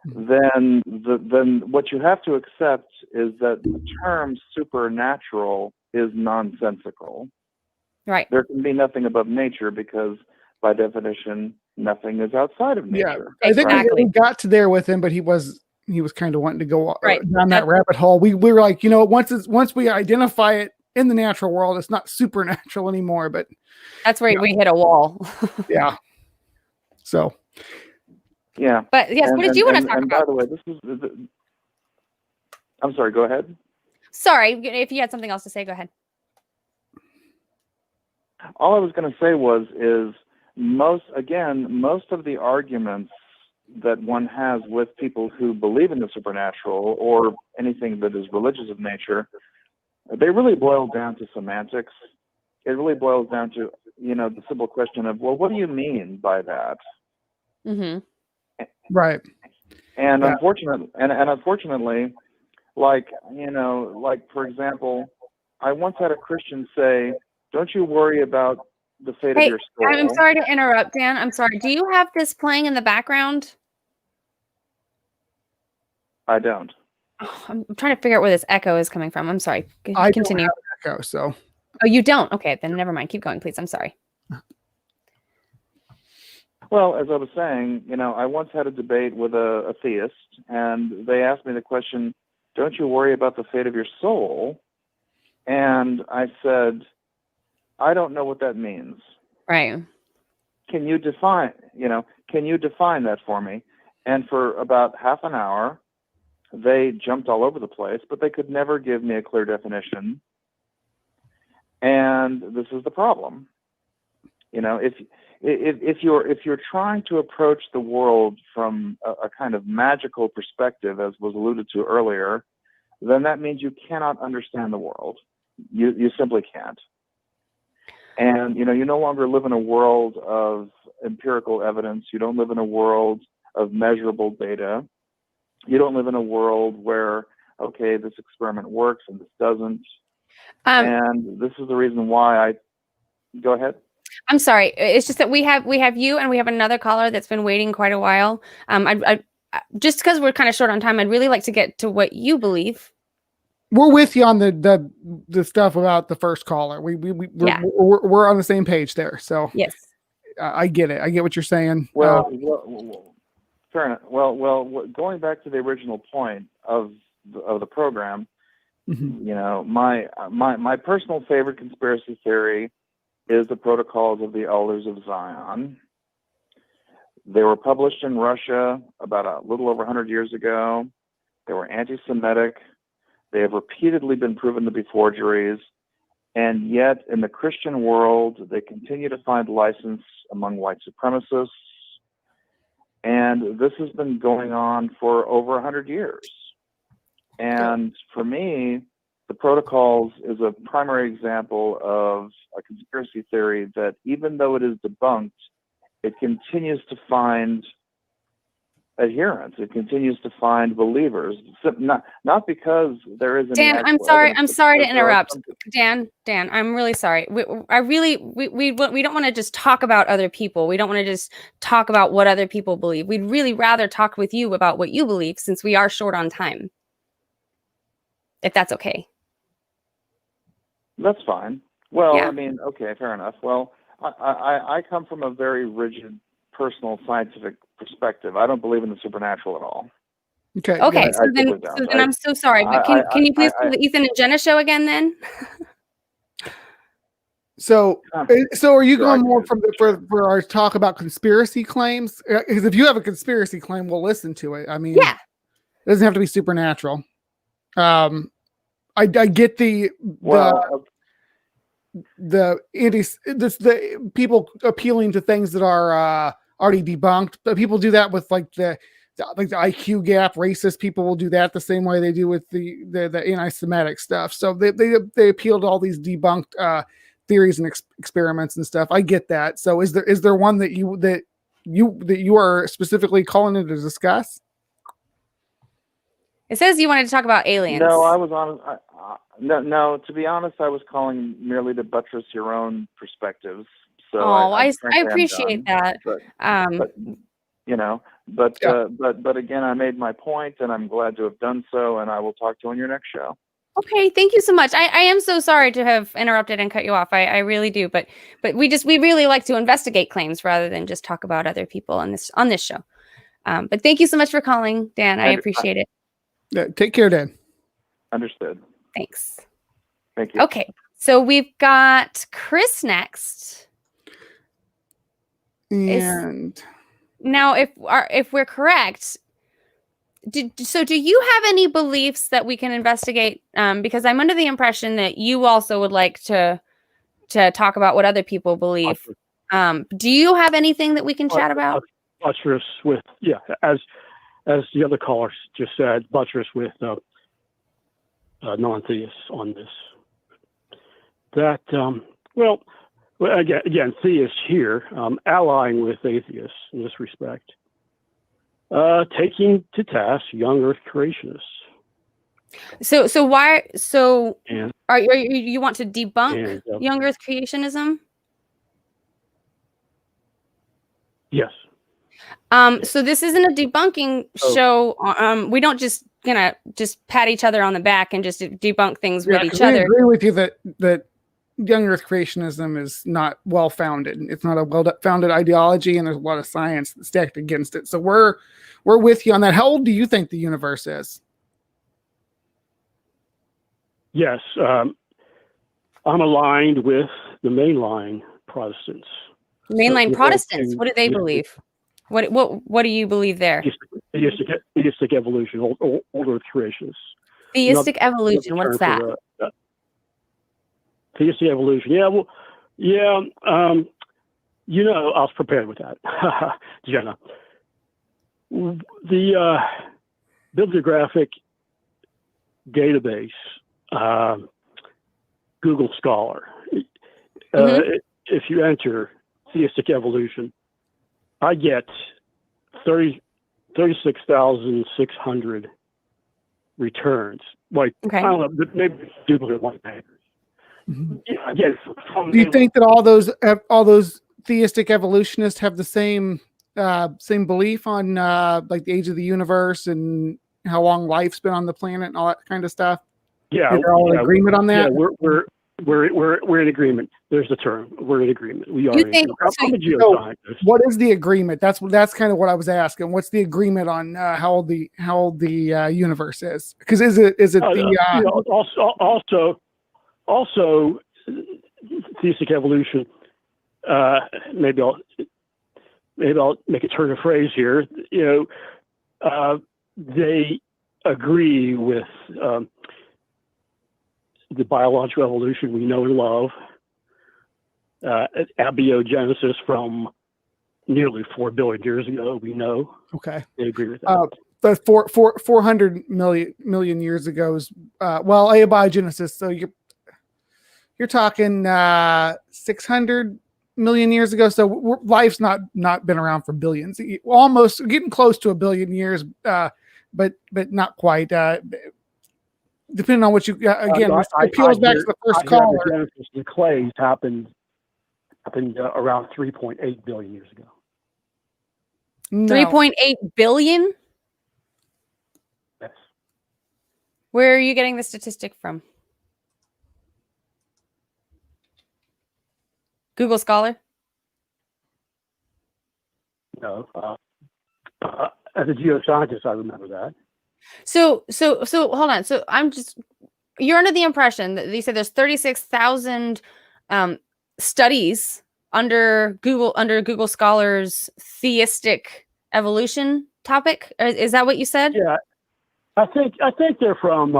then what you have to accept is that the term supernatural is nonsensical. Right. There can be nothing above nature because, by definition, nothing is outside of nature. Yeah, I think we got to there with him, but he was kind of wanting to go down that rabbit hole. We were like, once we identify it in the natural world, it's not supernatural anymore. But that's where we hit a wall. Yeah. So. Yeah. But yes, what did you want to talk about? By the way, this is. I'm sorry. Go ahead. Sorry, if you had something else to say, go ahead. All I was going to say is most of the arguments that one has with people who believe in the supernatural or anything that is religious of nature, they really boil down to semantics. It really boils down to, the simple question of, well, what do you mean by that? Right. And unfortunately, like for example, I once had a Christian say, "Don't you worry about the fate of your soul." I'm sorry to interrupt, Dan. I'm sorry. Do you have this playing in the background? I don't. Oh, I'm trying to figure out where this echo is coming from. I'm sorry. I continue. don't have echo, so. Oh, you don't? Okay, then never mind. Keep going, please. I'm sorry. Well, as I was saying, I once had a debate with a theist, and they asked me the question, "Don't you worry about the fate of your soul?" And I said, "I don't know what that means." Right. Can you define that for me? And for about half an hour, they jumped all over the place, but they could never give me a clear definition. And this is the problem. If you're trying to approach the world from a kind of magical perspective, as was alluded to earlier, then that means you cannot understand the world. You simply can't. And you no longer live in a world of empirical evidence. You don't live in a world of measurable data. You don't live in a world where, okay, this experiment works and this doesn't. And this is the reason why Go ahead. I'm sorry. It's just that we have you and we have another caller that's been waiting quite a while. I just because we're kind of short on time, I'd really like to get to what you believe. We're with you on the stuff about the first caller. We're on the same page there. So yes, I get it. I get what you're saying. Well, fair enough. Well, going back to the original point of the program, you know, my personal favorite conspiracy theory is the Protocols of the Elders of Zion. They were published in Russia about a little over 100 years ago. They were anti-Semitic. They have repeatedly been proven to be forgeries. And yet, in the Christian world, they continue to find license among white supremacists. And this has been going on for over 100 years. And for me, the Protocols is a primary example of a conspiracy theory that, even though it is debunked, it continues to find adherents. It continues to find believers. Not because there isn't. Dan, I'm sorry to interrupt. Dan, I'm really sorry. We don't want to just talk about other people. We don't want to just talk about what other people believe. We'd really rather talk with you about what you believe, since we are short on time. If that's okay. That's fine. Well, yeah. I mean, okay, fair enough. Well, I come from a very rigid, personal, scientific perspective. I don't believe in the supernatural at all. Okay. So then I'm so sorry, but can you please do the Ethan and Jenna show again then? So are you going more for our talk about conspiracy claims? Because if you have a conspiracy claim, we'll listen to it. I mean, yeah, it doesn't have to be supernatural. I get the people appealing to things that are already debunked, but people do that with like the IQ gap. Racist people will do that the same way they do with the anti-Semitic stuff. So they appeal to all these debunked theories and experiments and stuff. I get that. So is there one that you are specifically calling in to discuss? It says you wanted to talk about aliens. No, I was on. No. To be honest, I was calling merely to buttress your own perspectives. So I appreciate that. But you know, but again, I made my point, and I'm glad to have done so. And I will talk to you on your next show. Okay, thank you so much. I am so sorry to have interrupted and cut you off. I really do, but we really like to investigate claims rather than just talk about other people on this show. But thank you so much for calling, Dan. I appreciate it. Yeah, take care, Dan. Understood. Thanks. Thank you. Okay, so we've got Chris next. And now, if we're correct, do you have any beliefs that we can investigate? Because I'm under the impression that you also would like to talk about what other people believe. Do you have anything that we can chat about? Buttress with, as the other callers just said, buttress with non-theists on this. That, again, theists here, allying with atheists in this respect, taking to task young Earth creationists. So why? So are you want to debunk young Earth creationism? Yes. So this isn't a debunking show. We don't just pat each other on the back and just debunk things with each other. I agree with you that young Earth creationism is not well founded. It's not a well founded ideology, and there's a lot of science stacked against it. So we're with you on that. How old do you think the universe is? Yes, I'm aligned with the mainline Protestants. Mainline Protestants. What do they believe? What do you believe there? Theistic evolution, old Earth creationists. Theistic evolution. What's that? Theistic evolution. Yeah. Well. Yeah. I was prepared with that, Jenna. The bibliographic database, Google Scholar. If you enter theistic evolution, I get 36,600 returns. Like, okay. I don't know, maybe duplicate one page. Yeah, again, Do you think that all those theistic evolutionists have the same belief on like the age of the universe and how long life's been on the planet and all that kind of stuff? Yeah, they're all in agreement on that. Yeah, we're in agreement. There's the term. We're in agreement. We are. You think? I'm a geoscientist. What is the agreement? That's kind of what I was asking. What's the agreement on how old the universe is? Because is it also theistic evolution? Maybe I'll make a turn of phrase here. They agree with the biological evolution we know and love, abiogenesis from nearly 4 billion years ago. We know. Okay. They agree with that. But 400 million years ago is abiogenesis. So you're talking 600 million years ago. So life's not been around for billions. Almost getting close to a billion years, but not quite. Depending on what you again, it peels back to the first caller. Genesis in clays happened around 3.8 billion years ago. No. 3.8 billion? Yes. Where are you getting the statistic from? Google Scholar? No. As a geoscientist, I remember that. So hold on. So you're under the impression that they said there's 36,000 studies under Google Scholar's theistic evolution topic. Is that what you said? Yeah, I think they're from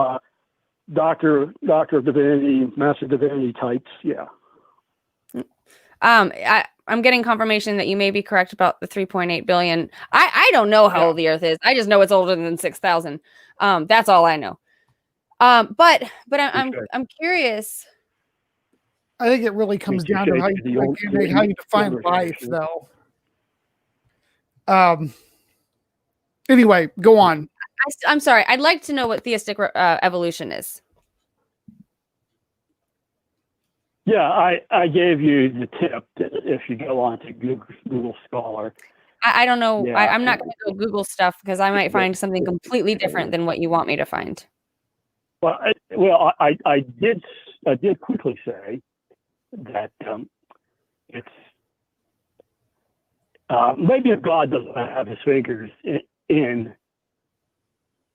Doctor of Divinity, Master of Divinity types. Yeah. I'm getting confirmation that you may be correct about the 3.8 billion. I don't know how old the Earth is. I just know it's older than 6,000. That's all I know. But I'm curious. I think it really comes down to how you define life, though. Anyway, go on. I'm sorry. I'd like to know what theistic evolution is. Yeah, I gave you the tip that if you go on to Google Scholar. I don't know. Yeah. I'm not going to go Google stuff because I might find something completely different than what you want me to find. Well, I did quickly say that it's maybe if God doesn't have his fingers in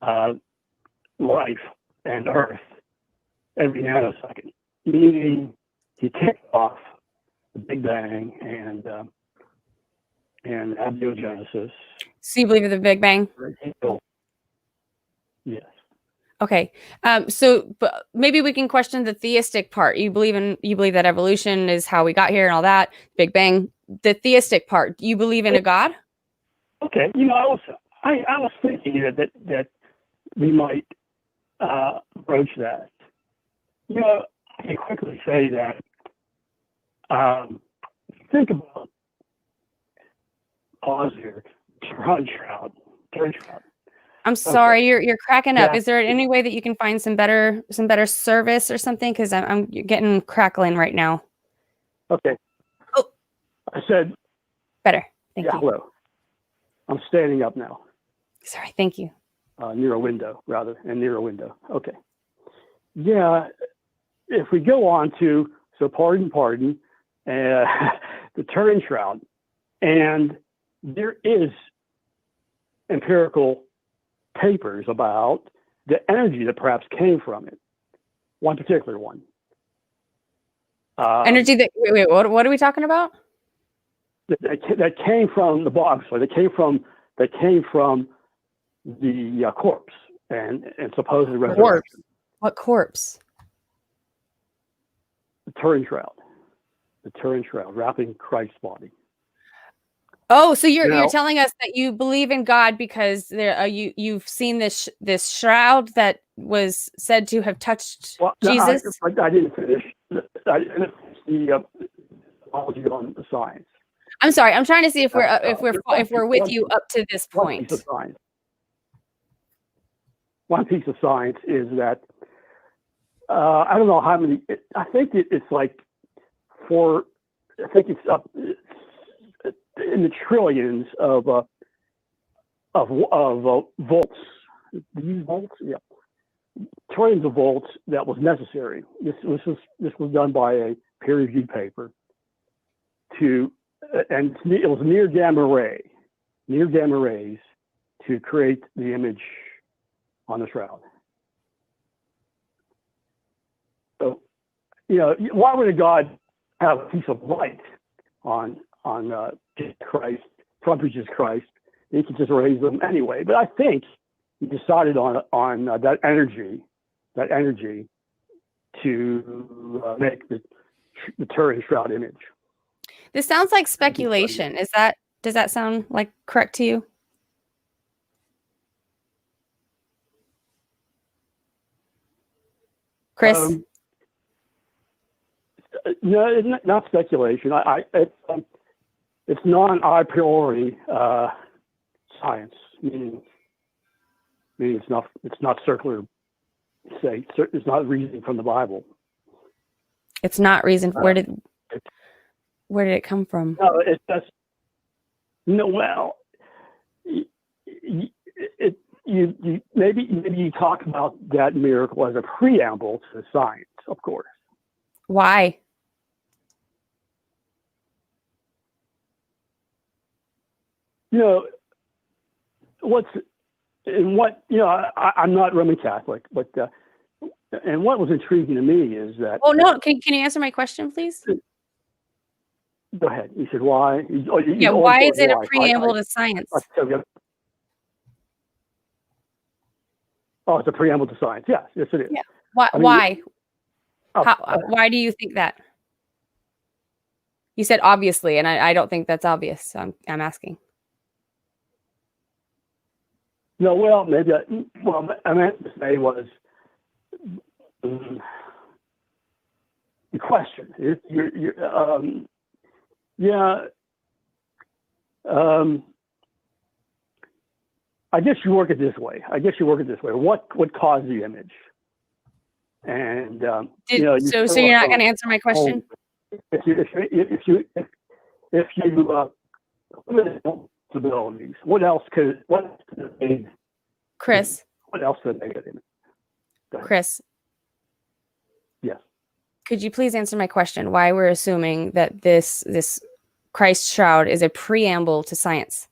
life and Earth every nanosecond, meaning he kicked off the Big Bang and abiogenesis. So you believe in the Big Bang? Yes. Okay. But maybe we can question the theistic part. You believe that evolution is how we got here and all that. Big Bang. The theistic part. You believe in a God? Okay. I was thinking that we might approach that. I can quickly say that. Think about pause here. Turn shroud. I'm sorry, Okay. you're cracking up. Yeah. Is there any way that you can find some better service or something? Because I'm getting crackling right now. Okay. Oh. I said Better. Thank you. hello. I'm standing up now. Sorry. Thank you. Near a window. Okay. Yeah. If we go on to pardon, the Turing shroud, and there is empirical papers about the energy that perhaps came from it. One particular one. Energy that wait, what are we talking about? That came from the box, or that came from the corpse and supposed resurrection. What corpse? The Turing shroud, wrapping Christ's body. Oh, so you're telling us that you believe in God because you've seen this shroud that was said to have touched Jesus? I didn't finish. I didn't finish the apology on the science. I'm sorry. I'm trying to see if we're with you up to this point. One piece of science is that I don't know how many. I think it's like four. I think it's up in the trillions of volts. These volts, yeah, trillions of volts that was necessary. This was done by a peer-reviewed paper and it was near gamma rays to create the image on the shroud. So, why would a God have a piece of light on Jesus Christ, from Jesus Christ? He could just raise them anyway. But I think he decided on that energy to make the Turin shroud image. This sounds like speculation. Does that sound like correct to you? Chris? No, it's not speculation. It's non-a priori science, meaning it's not circular. Say it's not reasoning from the Bible. It's not reason. Where did it come from? No, that's no. Well, you maybe you talk about that miracle as a preamble to the science, of course. Why? I'm not Roman Catholic, but and what was intriguing to me is that. Oh no! Can you answer my question, please? Go ahead. You said why? Why is it a preamble to science? Oh, it's a preamble to science. Yes, it is. Yeah. Why? Why do you think that? You said obviously, and I don't think that's obvious. So I'm asking. No, well, maybe. I meant to say was the question. I guess you work it this way. What caused the image? And so you're not going to answer my question? If you possibilities, what else could have made? Chris. What else could have made it? Chris. Yes. Could you please answer my question? Why we're assuming that this Christ shroud is a preamble to science?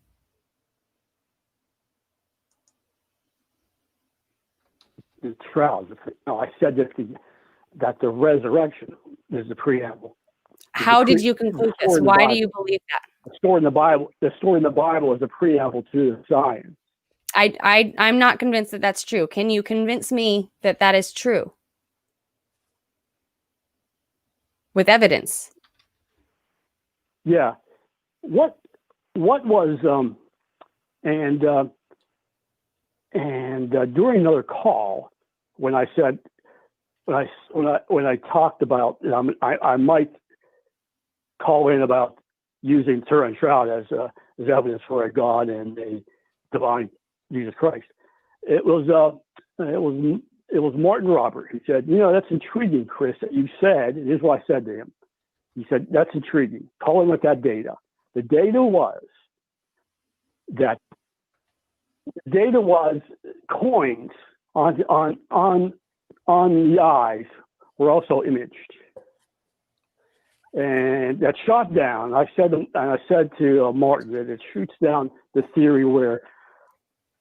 The shroud. No, I said that the resurrection is the preamble. How did you conclude this? Why do you believe that? The story in the Bible is a preamble to the science. I'm not convinced that that's true. Can you convince me that that is true? With evidence. Yeah. What was during another call when I said when I talked about I might call in about using Turin shroud as evidence for a God and a divine Jesus Christ. It was Martin Robert who said, that's intriguing, Chris, that you said, and here's what I said to him. He said, that's intriguing. Call in with that data. The data was coins on the eyes were also imaged. And that shot down. I said to Martin that it shoots down the theory where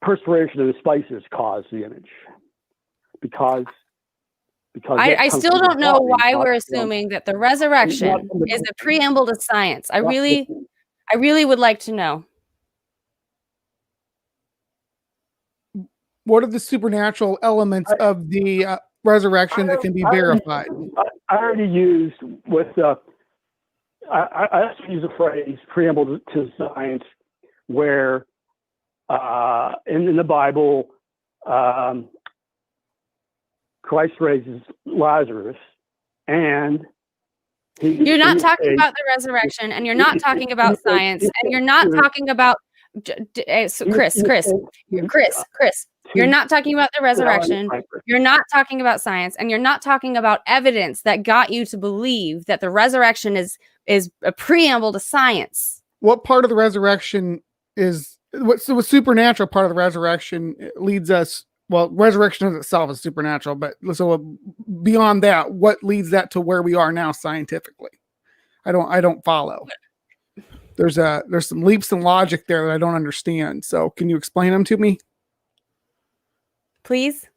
perspiration of the spices caused the image, because I still don't know why we're assuming that the resurrection is a preamble to science. I really would like to know. What are the supernatural elements of the resurrection that can be verified? I already used with. I actually use the phrase preamble to science, where in the Bible, Christ raises Lazarus, and you're not talking about the resurrection, and you're not talking about science, and you're not talking about Chris. You're not talking about the resurrection. You're not talking about science, and you're not talking about evidence that got you to believe that the resurrection is a preamble to science. What part of the resurrection is what's the supernatural part of the resurrection leads us? Well, resurrection in itself is supernatural, but so beyond that, what leads that to where we are now scientifically? I don't follow. There's some leaps in logic there that I don't understand. So can you explain them to me? Please?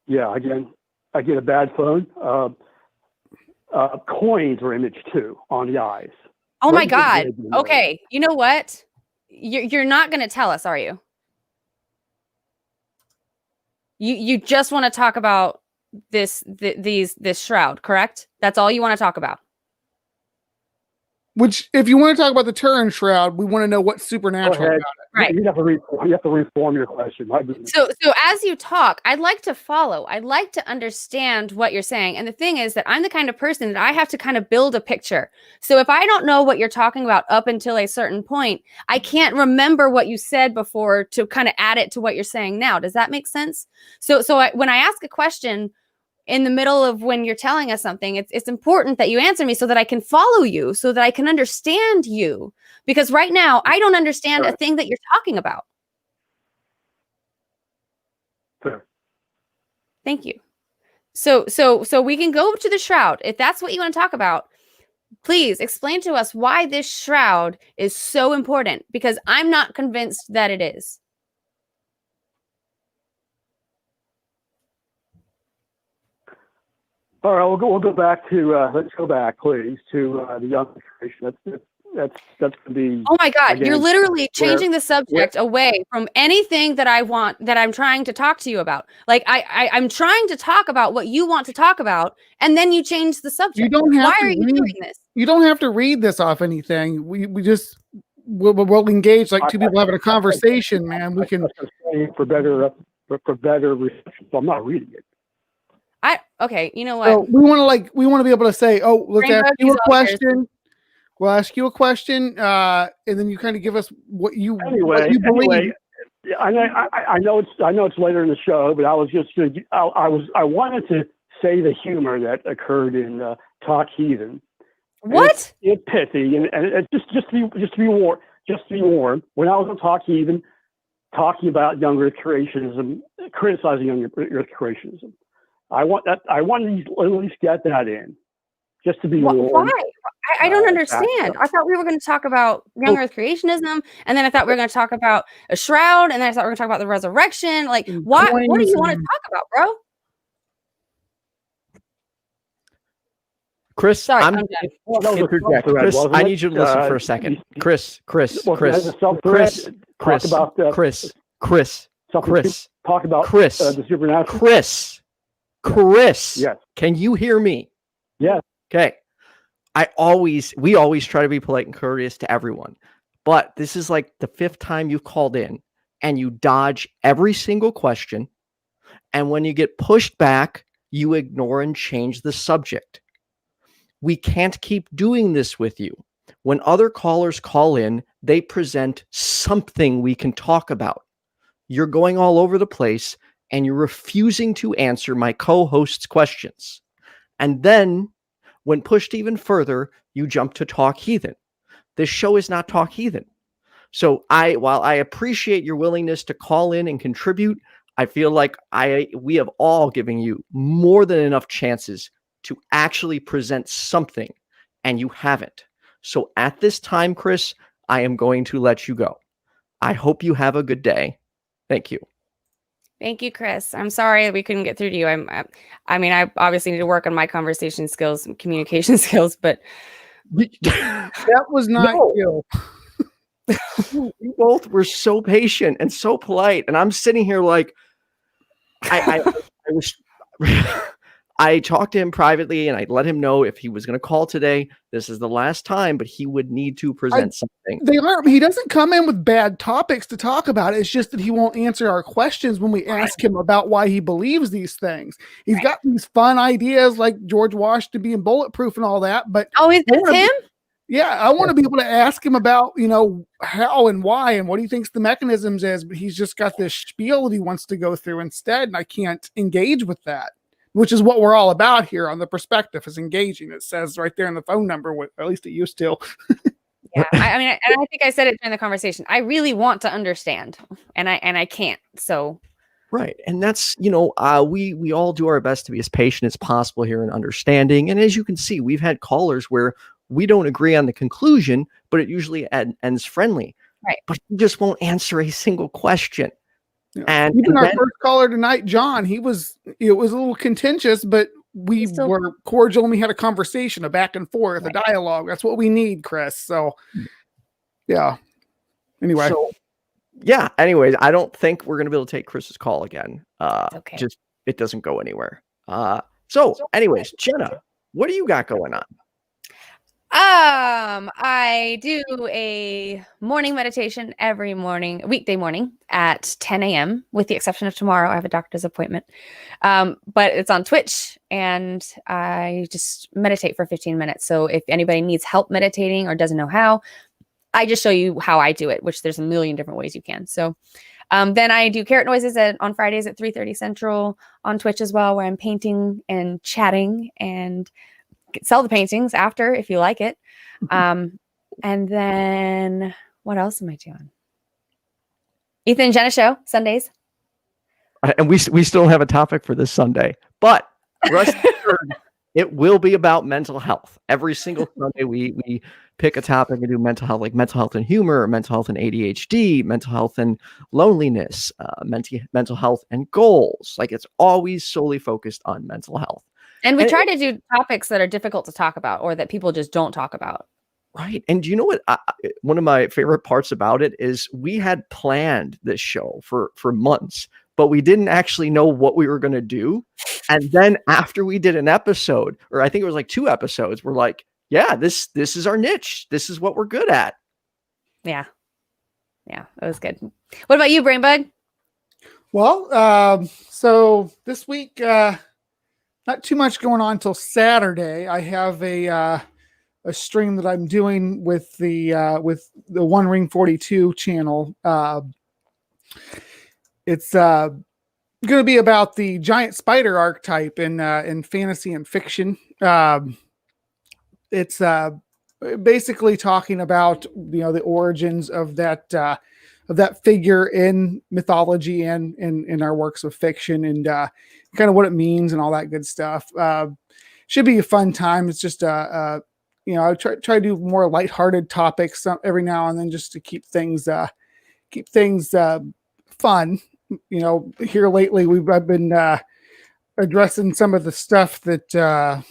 Yeah, again, I get a bad phone. Coins are imaged too on the eyes. Oh my God. Okay. You know what? You're not going to tell us, are you? You just want to talk about this shroud, correct? That's all you want to talk about. Which, if you want to talk about the Turin shroud, we want to know what's supernatural about it. Right. You have to reform your question. So as you talk, I'd like to follow. I'd like to understand what you're saying. And the thing is that I'm the kind of person that I have to kind of build a picture. So if I don't know what you're talking about up until a certain point, I can't remember what you said before to kind of add it to what you're saying now. Does that make sense? So when I ask a question in the middle of when you're telling us something, it's important that you answer me so that I can follow you, so that I can understand you. Because right now, I don't understand a thing that you're talking about. Fair. Thank you. So we can go to the shroud. If that's what you want to talk about, please explain to us why this shroud is so important, because I'm not convinced that it is. All right, we'll go back to let's go back, please, to the young creation. That's going to be. Oh my God! Again, you're literally changing the subject away from anything that I want, that I'm trying to talk to you about. Like I'm trying to talk about what you want to talk about, and then you change the subject. You don't have Why to are you doing this? You don't have to read this off anything. We'll engage like two people having a conversation, man. We can for better reception. So I'm not reading it. Okay, you know what? So we want to be able to say, oh, let's ask you a question. We'll ask you a question, and then you kind of give us what you believe. Anyway, I know it's later in the show, but I was just I wanted to say the humor that occurred in Talk Heathen. What? It's pithy, and it's just to be warned. When I was on Talk Heathen, talking about young Earth creationism, criticizing young Earth creationism. I want to at least get that in, just to be warned. Why? I don't understand. I thought we were going to talk about young Earth creationism, and then I thought we were going to talk about a shroud, and then I thought we were going to talk about the resurrection. Like, why? What do you want to talk about, bro? Chris, Sorry, I'm done. Chris, I need you to listen for a second. Chris, talk about the supernatural. Chris, yes. Can you hear me? Yes. Okay. We always try to be polite and courteous to everyone, but this is like the 5th time you've called in and you dodge every single question. And when you get pushed back, you ignore and change the subject. We can't keep doing this with you. When other callers call in, they present something we can talk about. You're going all over the place and you're refusing to answer my co-host's questions. And then, when pushed even further, you jump to Talk Heathen. This show is not Talk Heathen. So while I appreciate your willingness to call in and contribute, I feel like we have all given you more than enough chances to actually present something, and you haven't. So at this time, Chris, I am going to let you go. I hope you have a good day. Thank you. Thank you, Chris. I'm sorry we couldn't get through to you. I mean, I obviously need to work on my conversation skills and communication skills, but that was not you. You both were so patient and so polite, and I'm sitting here like I talked to him privately and I let him know if he was going to call today, this is the last time, but he would need to present something. He doesn't come in with bad topics to talk about. It's just that he won't answer our questions when we ask him about why he believes these things. He's got these fun ideas like George Washington being bulletproof and all that, but is this him? I want to be able to ask him about, how and why and what he thinks the mechanisms is, but he's just got this spiel that he wants to go through instead, and I can't engage with that, which is what we're all about here on The Perspective, is engaging. It says right there in the phone number, or at least it used to. Yeah, I mean, and I think I said it during the conversation. I really want to understand, and I can't. So, right, and that's we all do our best to be as patient as possible here in understanding. And as you can see, we've had callers where we don't agree on the conclusion, but it usually ends friendly. Right, but he just won't answer a single question. Yeah. And even our first caller tonight, John, it was a little contentious, but we were cordial and we had a conversation, a back and forth, a dialogue. That's what we need, Chris. So, yeah. Anyway. Anyways, I don't think we're going to be able to take Chris's call again. Okay. Just, it doesn't go anywhere. So anyways, Jenna, what do you got going on? I do a morning meditation every morning, weekday morning at 10 a.m. with the exception of tomorrow. I have a doctor's appointment. But it's on Twitch and I just meditate for 15 minutes. So if anybody needs help meditating or doesn't know how, I just show you how I do it, which there's a million different ways you can. So then I do carrot noises on Fridays at 3:30 Central on Twitch as well, where I'm painting and chatting and sell the paintings after if you like it. And then what else am I doing? Ethan and Jenna show Sundays. And we still have a topic for this Sunday, but rest assured, it will be about mental health. Every single Sunday we pick a topic and do mental health, like mental health and humor, mental health and ADHD, mental health and loneliness, mental health and goals. Like it's always solely focused on mental health. And we try to do topics that are difficult to talk about or that people just don't talk about. Right. And do you know what? One of my favorite parts about it is we had planned this show for months, but we didn't actually know what we were going to do. And then after we did an episode, or I think it was like 2 episodes, we're like, yeah, this is our niche. This is what we're good at. Yeah. Yeah, it was good. What about you, BrainBug? Well, so this week, not too much going on until Saturday. I have a stream that I'm doing with the One Ring 42 channel. It's going to be about the giant spider archetype in fantasy and fiction. It's basically talking about the origins of that figure in mythology and in our works of fiction, and kind of what it means and all that good stuff. Should be a fun time. It's just I try to do more lighthearted topics every now and then, just to keep things fun. Here lately I've been addressing some of the stuff that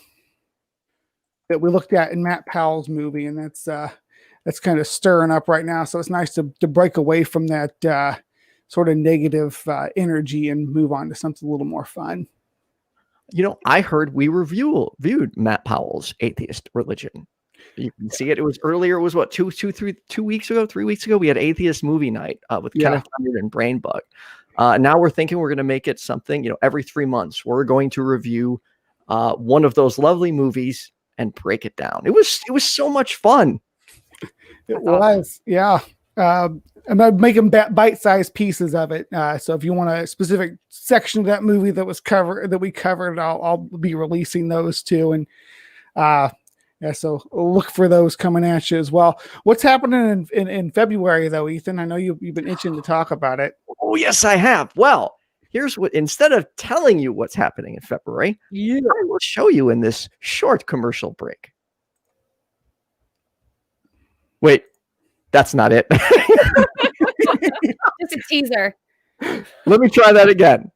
we looked at in Matt Powell's movie, and that's kind of stirring up right now. So it's nice to break away from that sort of negative energy and move on to something a little more fun. I heard we viewed Matt Powell's Atheist Religion. You can see it. It was earlier. It was what, 3 weeks ago. We had Atheist movie night with Kenneth and BrainBug. Now we're thinking we're going to make it something, every 3 months, we're going to review one of those lovely movies and break it down. It was so much fun. It was, yeah. I'm making bite-sized pieces of it. So if you want a specific section of that movie that we covered, I'll be releasing those too. And so look for those coming at you as well. What's happening in February though, Ethan? I know you've been itching to talk about it. Oh yes, I have. Well, here's what, instead of telling you what's happening in February, I will show you in this short commercial break. Wait, that's not it. Just a teaser. Let me try that again.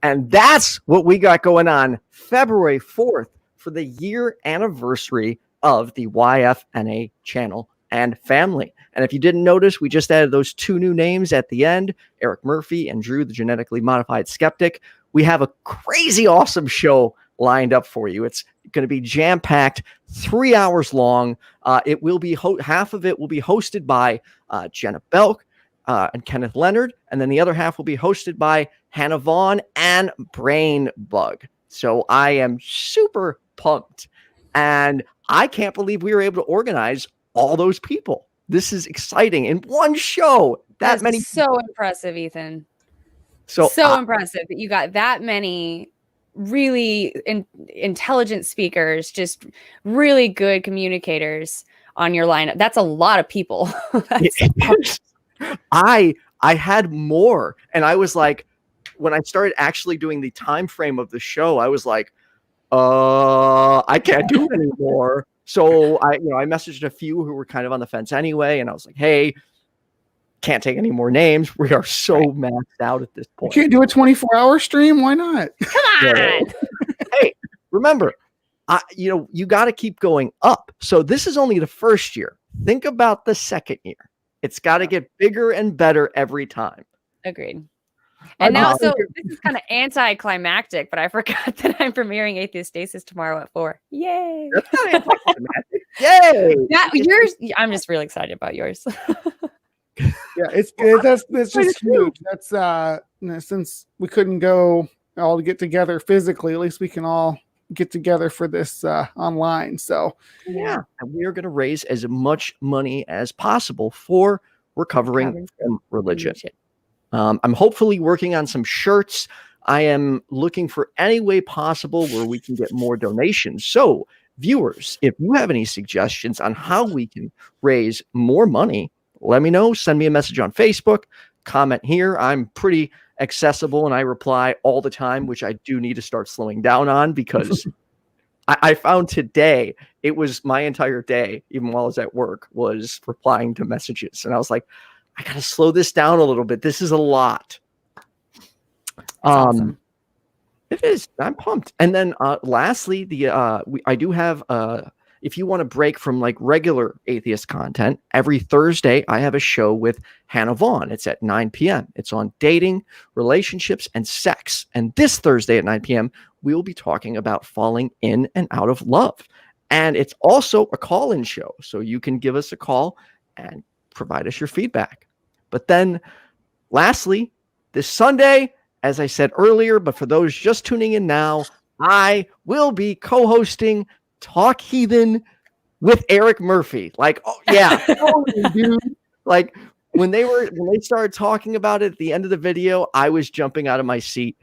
And that's what we got going on February 4th for the year anniversary of the YFNA channel and family. And if you didn't notice, we just added those 2 new names at the end, Eric Murphy and Drew, the genetically modified skeptic. We have a crazy awesome show lined up for you. It's going to be jam-packed, 3 hours long. It will be half of it will be hosted by Jenna Belk and Kenneth Leonard, and then the other half will be hosted by Hannah Vaughn and BrainBug. So I am super pumped, and I can't believe we were able to organize all those people. This is exciting in one show. That's many. So impressive, Ethan. So impressive that you got that many really intelligent speakers, just really good communicators on your lineup. That's a lot of people. I had more, and I was like, when I started actually doing the time frame of the show, I was like, I can't do it anymore. So I messaged a few who were kind of on the fence anyway, and I was like, hey, can't take any more names. We are so maxed out at this point. You can't do a 24-hour stream. Why not? Come on. Hey, remember, you got to keep going up. So this is only the first year. Think about the second year. It's got to get bigger and better every time. Agreed. And now, so this is kind of anticlimactic, but I forgot that I'm premiering Atheist Stasis tomorrow at 4. Yay! That's not anticlimactic. Yay! Yours. I'm just really excited about yours. Yeah, that's just huge. That's since we couldn't go all to get together physically, at least we can all get together for this online. So yeah, and we are going to raise as much money as possible for recovering from religion. I'm hopefully working on some shirts. I am looking for any way possible where we can get more donations. So viewers, if you have any suggestions on how we can raise more money, let me know. Send me a message on Facebook, comment here. I'm pretty accessible and I reply all the time, which I do need to start slowing down on, because I found today, it was my entire day, even while I was at work, was replying to messages. And I was like, I got to slow this down a little bit. This is a lot. Awesome. It is. I'm pumped. And then lastly, I do have if you want to break from like regular atheist content, every Thursday I have a show with Hannah Vaughn. It's at 9 p.m. It's on dating, relationships, and sex. And this Thursday at 9 p.m., we will be talking about falling in and out of love. And it's also a call-in show. So you can give us a call and provide us your feedback. But then lastly, this Sunday, as I said earlier, but for those just tuning in now, I will be co-hosting Talk Heathen with Eric Murphy. Like, oh yeah, dude. Like when they started talking about it at the end of the video, I was jumping out of my seat.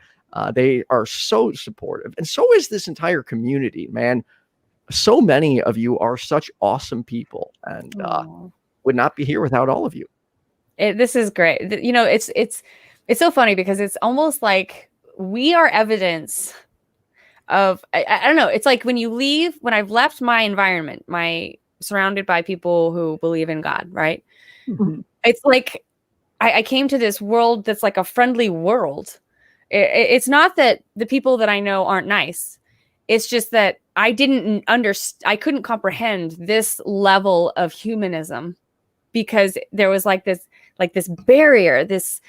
They are so supportive, and so is this entire community, man. So many of you are such awesome people, and would not be here without all of you. This is great. It's so funny because it's almost like we are evidence of, I don't know. It's like when I've left my environment, surrounded by people who believe in God, right? Mm-hmm. It's like I came to this world that's like a friendly world. It's not that the people that I know aren't nice. It's just that I couldn't comprehend this level of humanism, because there was like this barrier, this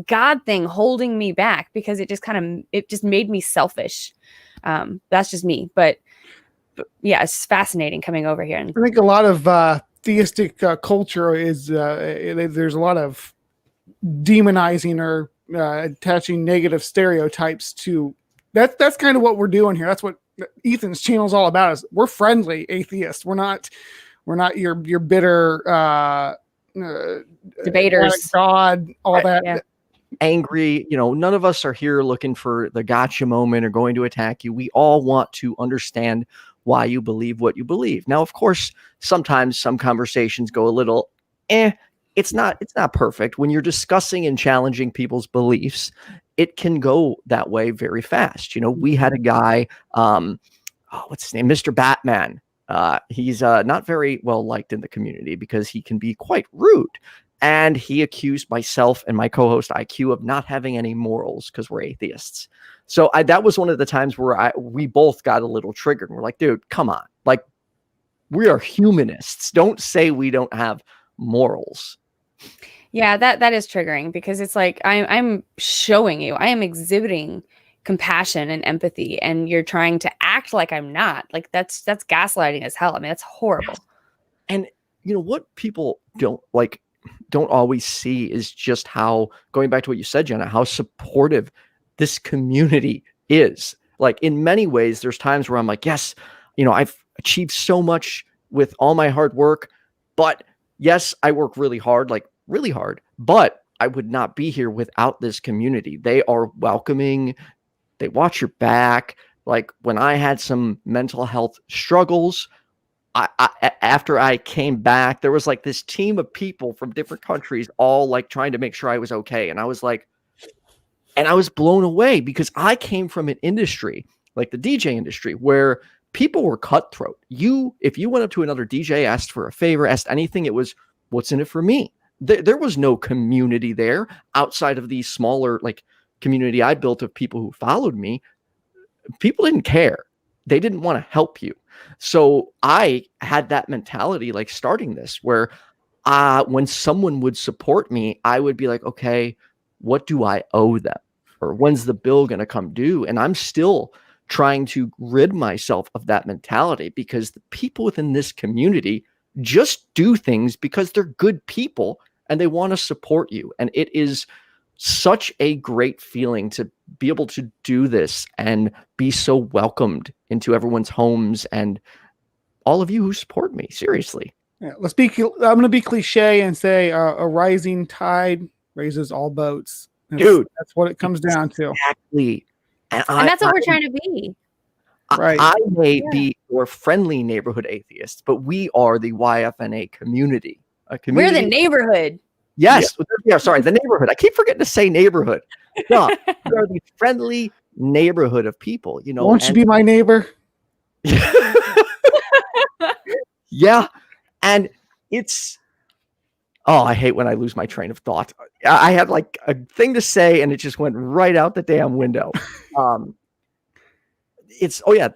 God thing holding me back, because it just made me selfish. That's just me, but yeah, it's fascinating coming over here. I think a lot of theistic culture is there's a lot of demonizing or attaching negative stereotypes to that's kind of what we're doing here. That's what Ethan's channel is all about. Is we're friendly atheists. We're not your bitter debaters, God, all that. Yeah. Angry, none of us are here looking for the gotcha moment or going to attack you. We all want to understand why you believe what you believe. Now, of course, sometimes some conversations go a little, it's not perfect. When you're discussing and challenging people's beliefs, it can go that way very fast. We had a guy, what's his name? Mr. Batman. He's not very well liked in the community because he can be quite rude. And he accused myself and my co-host IQ of not having any morals because we're atheists. So that was one of the times where we both got a little triggered. We're like, dude, come on. Like, we are humanists. Don't say we don't have morals. Yeah, that is triggering because it's like I'm showing you, I am exhibiting compassion and empathy, and you're trying to act like I'm not. Like that's gaslighting as hell. I mean, that's horrible. And you know what people don't always see is just how, going back to what you said, Jenna, how supportive this community is. Like, in many ways, there's times where I'm like, yes, I've achieved so much with all my hard work, but yes, I work really hard, but I would not be here without this community. They are welcoming. They watch your back. Like, when I had some mental health struggles, after I came back, there was like this team of people from different countries all like trying to make sure I was okay. And I was like, and I was blown away because I came from an industry like the DJ industry where people were cutthroat. If you went up to another DJ, asked for a favor, asked anything, it was, what's in it for me? There was no community there outside of the smaller like community I built of people who followed me. People didn't care. They didn't want to help you. So I had that mentality, like starting this, where when someone would support me, I would be like, okay, what do I owe them? Or when's the bill going to come due? And I'm still trying to rid myself of that mentality because the people within this community just do things because they're good people and they want to support you. And it is such a great feeling to be able to do this and be so welcomed into everyone's homes and all of you who support me. Seriously. Yeah, I'm going to be cliche and say a rising tide raises all boats. Dude, that's what it comes down to. Exactly. And that's what we're trying to be. Right. I may be your friendly neighborhood atheist, but we are the YFNA community. We're the neighborhood. Yes. Yeah, sorry, the neighborhood. I keep forgetting to say neighborhood. No, we are the friendly neighborhood of people. Won't you be my neighbor? Yeah. And it's, I hate when I lose my train of thought. I had like a thing to say and it just went right out the damn window. And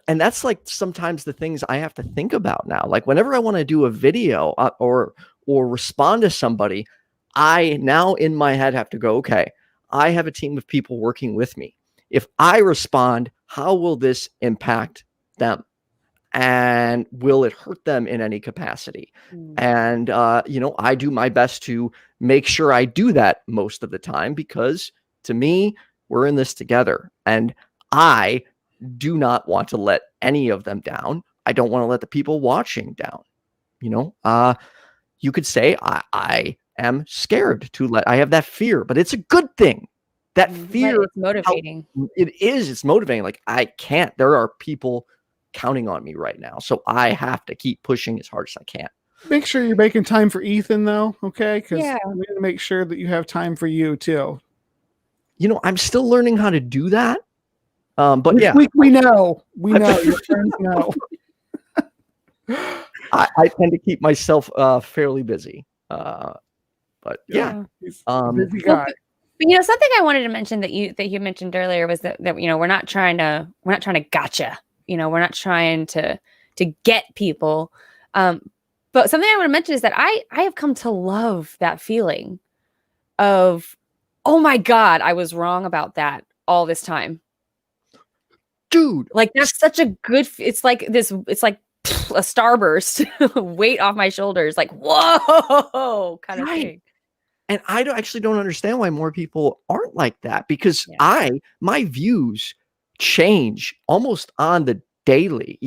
that's like sometimes the things I have to think about now. Like whenever I want to do a video or respond to somebody, I now in my head have to go, okay, I have a team of people working with me. If I respond, how will this impact them? And will it hurt them in any capacity? And, I do my best to make sure I do that most of the time because to me, we're in this together. And I do not want to let any of them down. I don't want to let the people watching down. You could say I am scared I have that fear, but it's a good thing. That fear is motivating. It's motivating. Like I can't, there are people counting on me right now. So I have to keep pushing as hard as I can. Make sure you're making time for Ethan though. Okay. Cause yeah. we need to make sure that you have time for you too. I'm still learning how to do that. But yeah, we know your friends know. I tend to keep myself fairly busy. But yeah, busy guy. But, something I wanted to mention that you mentioned earlier was that we're not trying to gotcha. We're not trying to get people. But something I want to mention is that I have come to love that feeling of, oh my God, I was wrong about that all this time. Dude, like that's such a good, it's like a starburst weight off my shoulders, like, whoa, kind of thing. And I don't understand why more people aren't like that because my views change almost on the daily.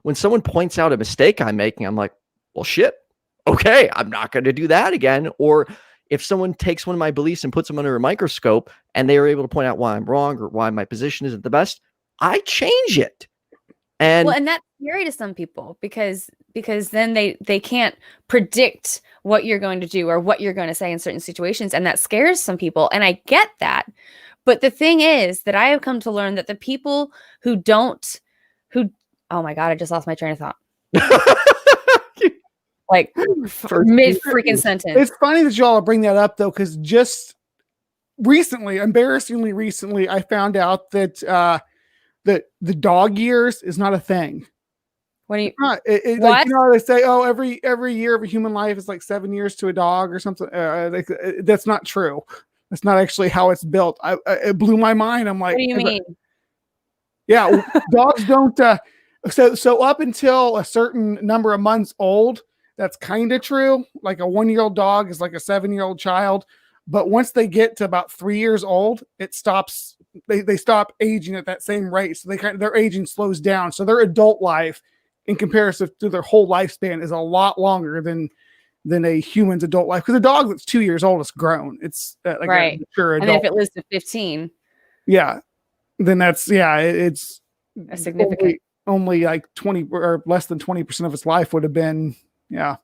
When someone points out a mistake I'm making, I'm like, well, shit. Okay. I'm not going to do that again. Or if someone takes one of my beliefs and puts them under a microscope and they are able to point out why I'm wrong or why my position isn't the best, I change it. And that's scary to some people because then they can't predict what you're going to do or what you're going to say in certain situations. And that scares some people. And I get that. But the thing is that I have come to learn that the people oh my God, I just lost my train of thought. Like First- mid freaking sentence. It's funny that y'all bring that up though, because just recently, embarrassingly recently, I found out that that the dog years is not a thing. What do you? Like, you know, they say, oh, every year of a human life is like 7 years to a dog or something. That's not true. That's not actually how it's built. It blew my mind. I'm like, What do you mean? Yeah, dogs don't. So up until a certain number of months old, that's kind of true. Like a 1-year-old dog is like a 7-year-old child. But once they get to about 3 years old, it stops. They stop aging at that same rate. So their aging slows down. So their adult life, in comparison to their whole lifespan, is a lot longer than a human's adult life. Because a dog that's 2 years old is grown. It's like right. a mature adult. And then if it lives to 15, yeah, then that's it's a significant. Only like 20 or less than 20% of its life would have been. Yeah.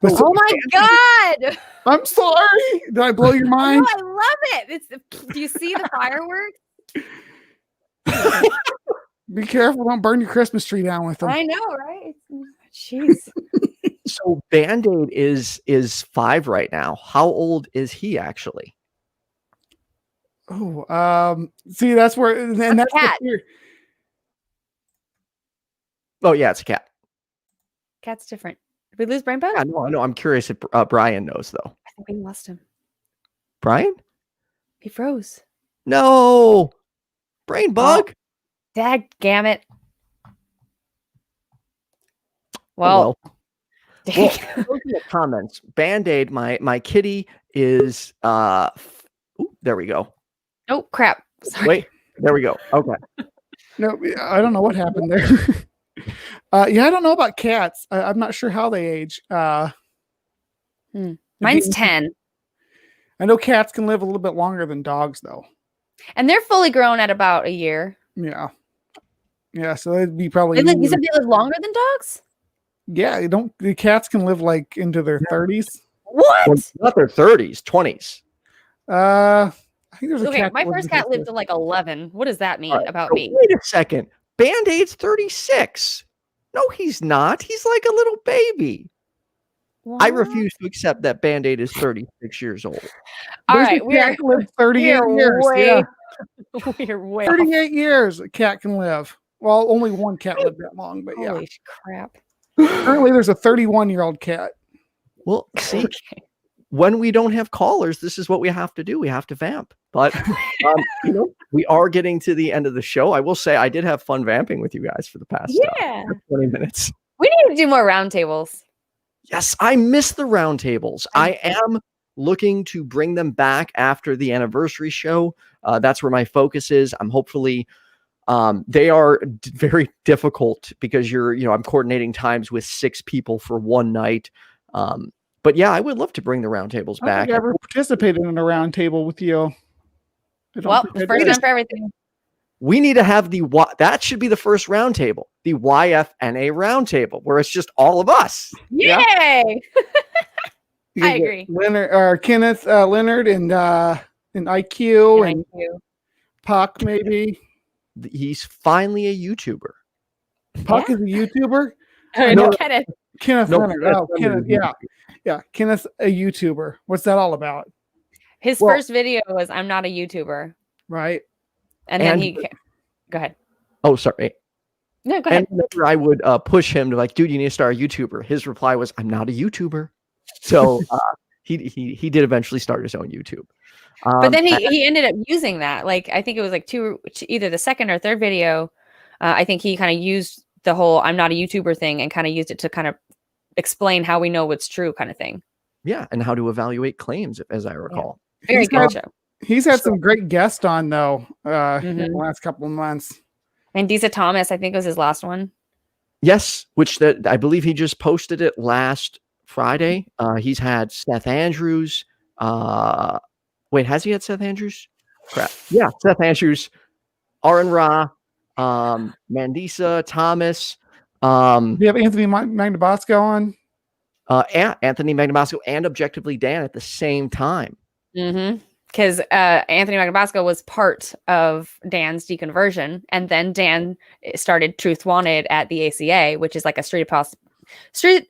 But Oh my God! I'm sorry. Did I blow your mind? No, I love it. Do you see the fireworks? Be careful! Don't burn your Christmas tree down with them. I know, right? Jeez. So Band-Aid is 5 right now. How old is he actually? Oh, see, that's where, and that's cat. Oh yeah, it's a cat. Cat's different. Did we lose BrainBug? I know. I'm curious if Brian knows though. I think we lost him. Brian? He froze. No. BrainBug. Dadgummit. Well, dang. those are the comments. Band-Aid, my kitty is there we go. Oh crap. Sorry. Wait, there we go. Okay. No, I don't know what happened there. Yeah, I don't know about cats. I'm not sure how they age. Mine's 10. I know cats can live a little bit longer than dogs, though. And they're fully grown at about a year. Yeah. Yeah, so it'd be probably. You said they live longer than dogs? Yeah, the cats can live like into their 30s. What? Well, not their 30s, 20s. I think there's a Okay, cat. my first cat lived to like 11. What does that mean about So me? wait a second. Band-Aid's 36. No, he's not. He's like a little baby. What? Uh-huh. I refuse to accept that Band-Aid is 36 years old. All There's right, a cat can live 38 years. way, Yeah. we're way 38 years a cat can live. Well, only one cat lived that long, but yeah. Holy crap. Currently, there's a 31-year-old cat. Well, see, when we don't have callers, this is what we have to do. We have to vamp. But we are getting to the end of the show. I will say I did have fun vamping with you guys for the past 20 minutes. We need to do more roundtables. Yes, I miss the roundtables. I am looking to bring them back after the anniversary show. That's where my focus is. I'm hopefully they are very difficult because I'm coordinating times with 6 people for one night. But yeah, I would love to bring the roundtables back. I've never participated in a roundtable with you. Well, the first time for everything. We need to have that should be the first roundtable, the YFNA roundtable, where it's just all of us. Yay! You I get agree. Leonard or Kenneth, Leonard, and IQ and Puck, maybe. He's finally a YouTuber. Puck is a YouTuber. No, Kenneth. Kenneth No, Leonard. Oh, Kenneth. Yeah. Kenneth, a YouTuber. What's that all about? His first video was "I'm not a YouTuber," right? And then go ahead. Oh, sorry. No, go ahead. And whenever I would push him to like, dude, you need to start a YouTuber. His reply was, "I'm not a YouTuber." So he did eventually start his own YouTube. But then he ended up using that. Like I think it was like either the second or third video. I think he kind of used the whole "I'm not a YouTuber" thing and kind of used it to kind of explain how we know what's true, kind of thing. Yeah, and how to evaluate claims, as I recall. Yeah. Very good show. He's had some great guests on though in the last couple of months. And Disa Thomas, I think, was his last one. Yes, which I believe he just posted it last Friday. He's had Seth Andrews. Wait, has he had Seth Andrews? Crap. Yeah, Seth Andrews, Aaron Ra, Mandisa Thomas. Do you have Anthony Magnabosco on? Anthony Magnabosco and Objectively Dan at the same time. Mm-hmm. because Anthony Magnabosco was part of Dan's deconversion, and then Dan started Truth Wanted at the ACA, which is like a street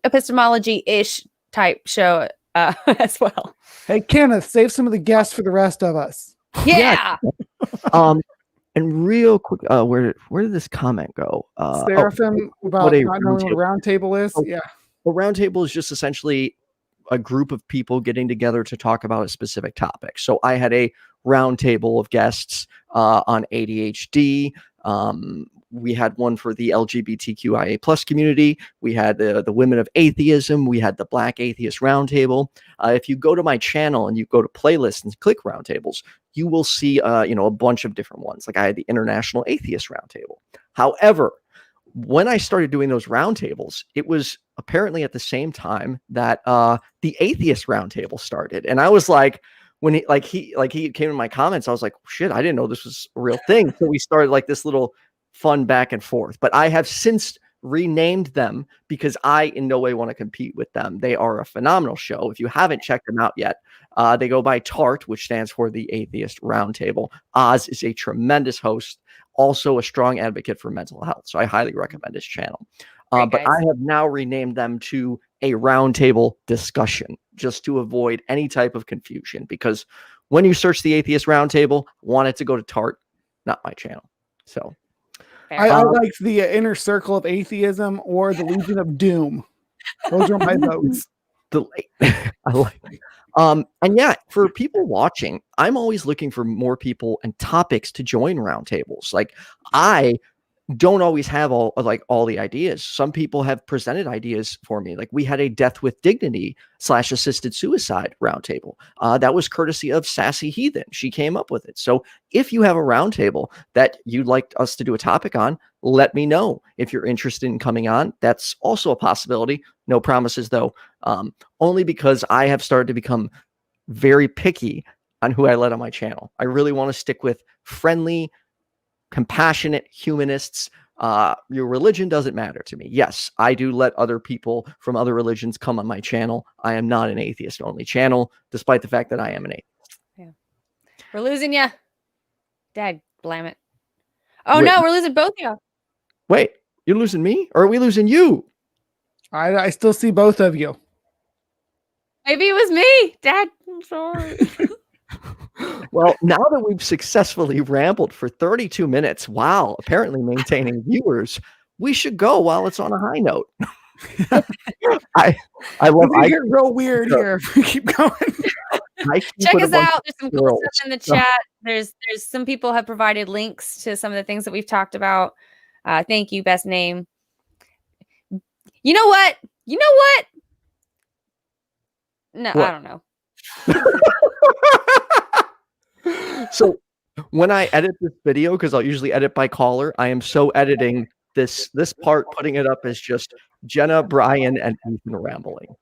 epistemology-ish type show as well. Hey, Kenneth, save some of the guests for the rest of us. Yeah. And real quick, where did this comment go? Seraphim about not knowing what a round table is. Oh, yeah. A round table is just essentially a group of people getting together to talk about a specific topic. So I had a round table of guests on ADHD. We had one for the LGBTQIA plus community. We had the women of atheism. We had the Black Atheist Roundtable. If you go to my channel and you go to playlists and click roundtables, you will see a bunch of different ones. Like I had the International Atheist Roundtable. However, when I started doing those roundtables, it was apparently at the same time that the Atheist Roundtable started, and I was like, when he came in my comments, I was like, shit, I didn't know this was a real thing. So we started like this little fun back and forth. But I have since renamed them because I in no way want to compete with them. They are a phenomenal show. If you haven't checked them out yet, they go by TART, which stands for the Atheist Roundtable. Oz is a tremendous host, also a strong advocate for mental health. So I highly recommend his channel. But I have now renamed them to a roundtable discussion just to avoid any type of confusion, because when you search the Atheist Roundtable, I want it to go to TART, not my channel. So I like the Inner Circle of Atheism or the Legion of Doom. Those are my votes. I like it. And yeah, for people watching, I'm always looking for more people and topics to join roundtables. Like I don't always have all the ideas. Some people have presented ideas for me. Like we had a death with dignity / assisted suicide roundtable. That was courtesy of Sassy Heathen. She came up with it. So if you have a roundtable that you'd like us to do a topic on, let me know. If you're interested in coming on, that's also a possibility. No promises though. Only because I have started to become very picky on who I let on my channel. I really want to stick with friendly, compassionate humanists. Your religion doesn't matter to me. Yes, I do let other people from other religions come on my channel. I am not an atheist only channel, despite the fact that I am an atheist. Yeah. We're losing you. Dad, blam it. Oh no, we're losing both of you. Wait, you're losing me? Or are we losing you? I still see both of you. Maybe it was me. Dad, I'm sorry. Well, now that we've successfully rambled for 32 minutes, wow, apparently maintaining viewers, we should go while it's on a high note. I love it. Get real weird here if we keep going. Check us out. There's some cool stuff in the chat. There's some people have provided links to some of the things that we've talked about. Thank you, BestName. You know what? No, what? I don't know. So when I edit this video, because I'll usually edit by caller, I am so editing this part, putting it up as just Jenna, Brian, and Ethan rambling.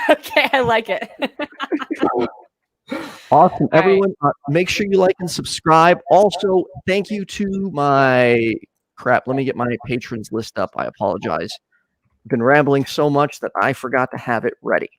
Okay, I like it. Awesome. Everyone, make sure you like and subscribe. Also, thank you to my let me get my patrons list up. I apologize. I've been rambling so much that I forgot to have it ready.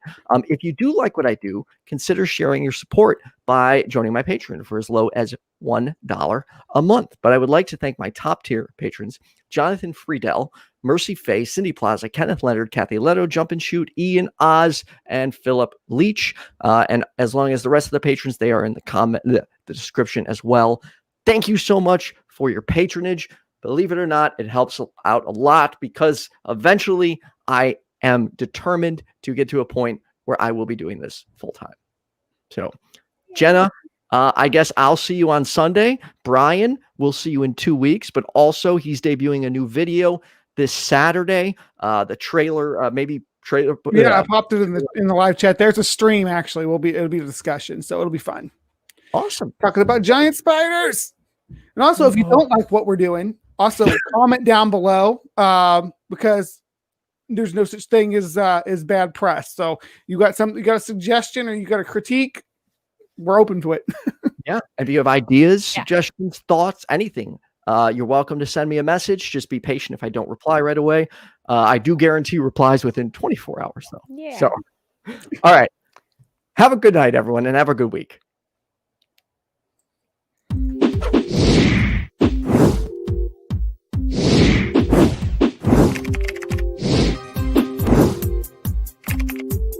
If you do like what I do, consider sharing your support by joining my Patreon for as low as $1 a month. But I would like to thank my top tier patrons: Jonathon, Friedel, Mercy Faye, Cindy Plaza, Kenneth, Leonard, Kathy Letto, JumpandShoot, Ian, Oz, and Philip Leitch. And as long as the rest of the patrons, they are in the description as well. Thank you so much for your patronage. Believe it or not, it helps out a lot, because eventually I am determined to get to a point where I will be doing this full time. So, Jenna, I guess I'll see you on Sunday. Brian, we'll see you in 2 weeks, but also he's debuting a new video this Saturday. The trailer, trailer. Yeah, I popped it in the live chat. There's a stream actually. It'll be a discussion, so it'll be fun. Awesome. Talking about giant spiders. And also, if you don't like what we're doing, also comment down below, because there's no such thing as bad press. So you got a suggestion, or you got a critique, we're open to it. Yeah. If you have ideas, suggestions, thoughts, anything, you're welcome to send me a message. Just be patient if I don't reply right away. I do guarantee replies within 24 hours though. Yeah. So, all right. Have a good night, everyone, and have a good week.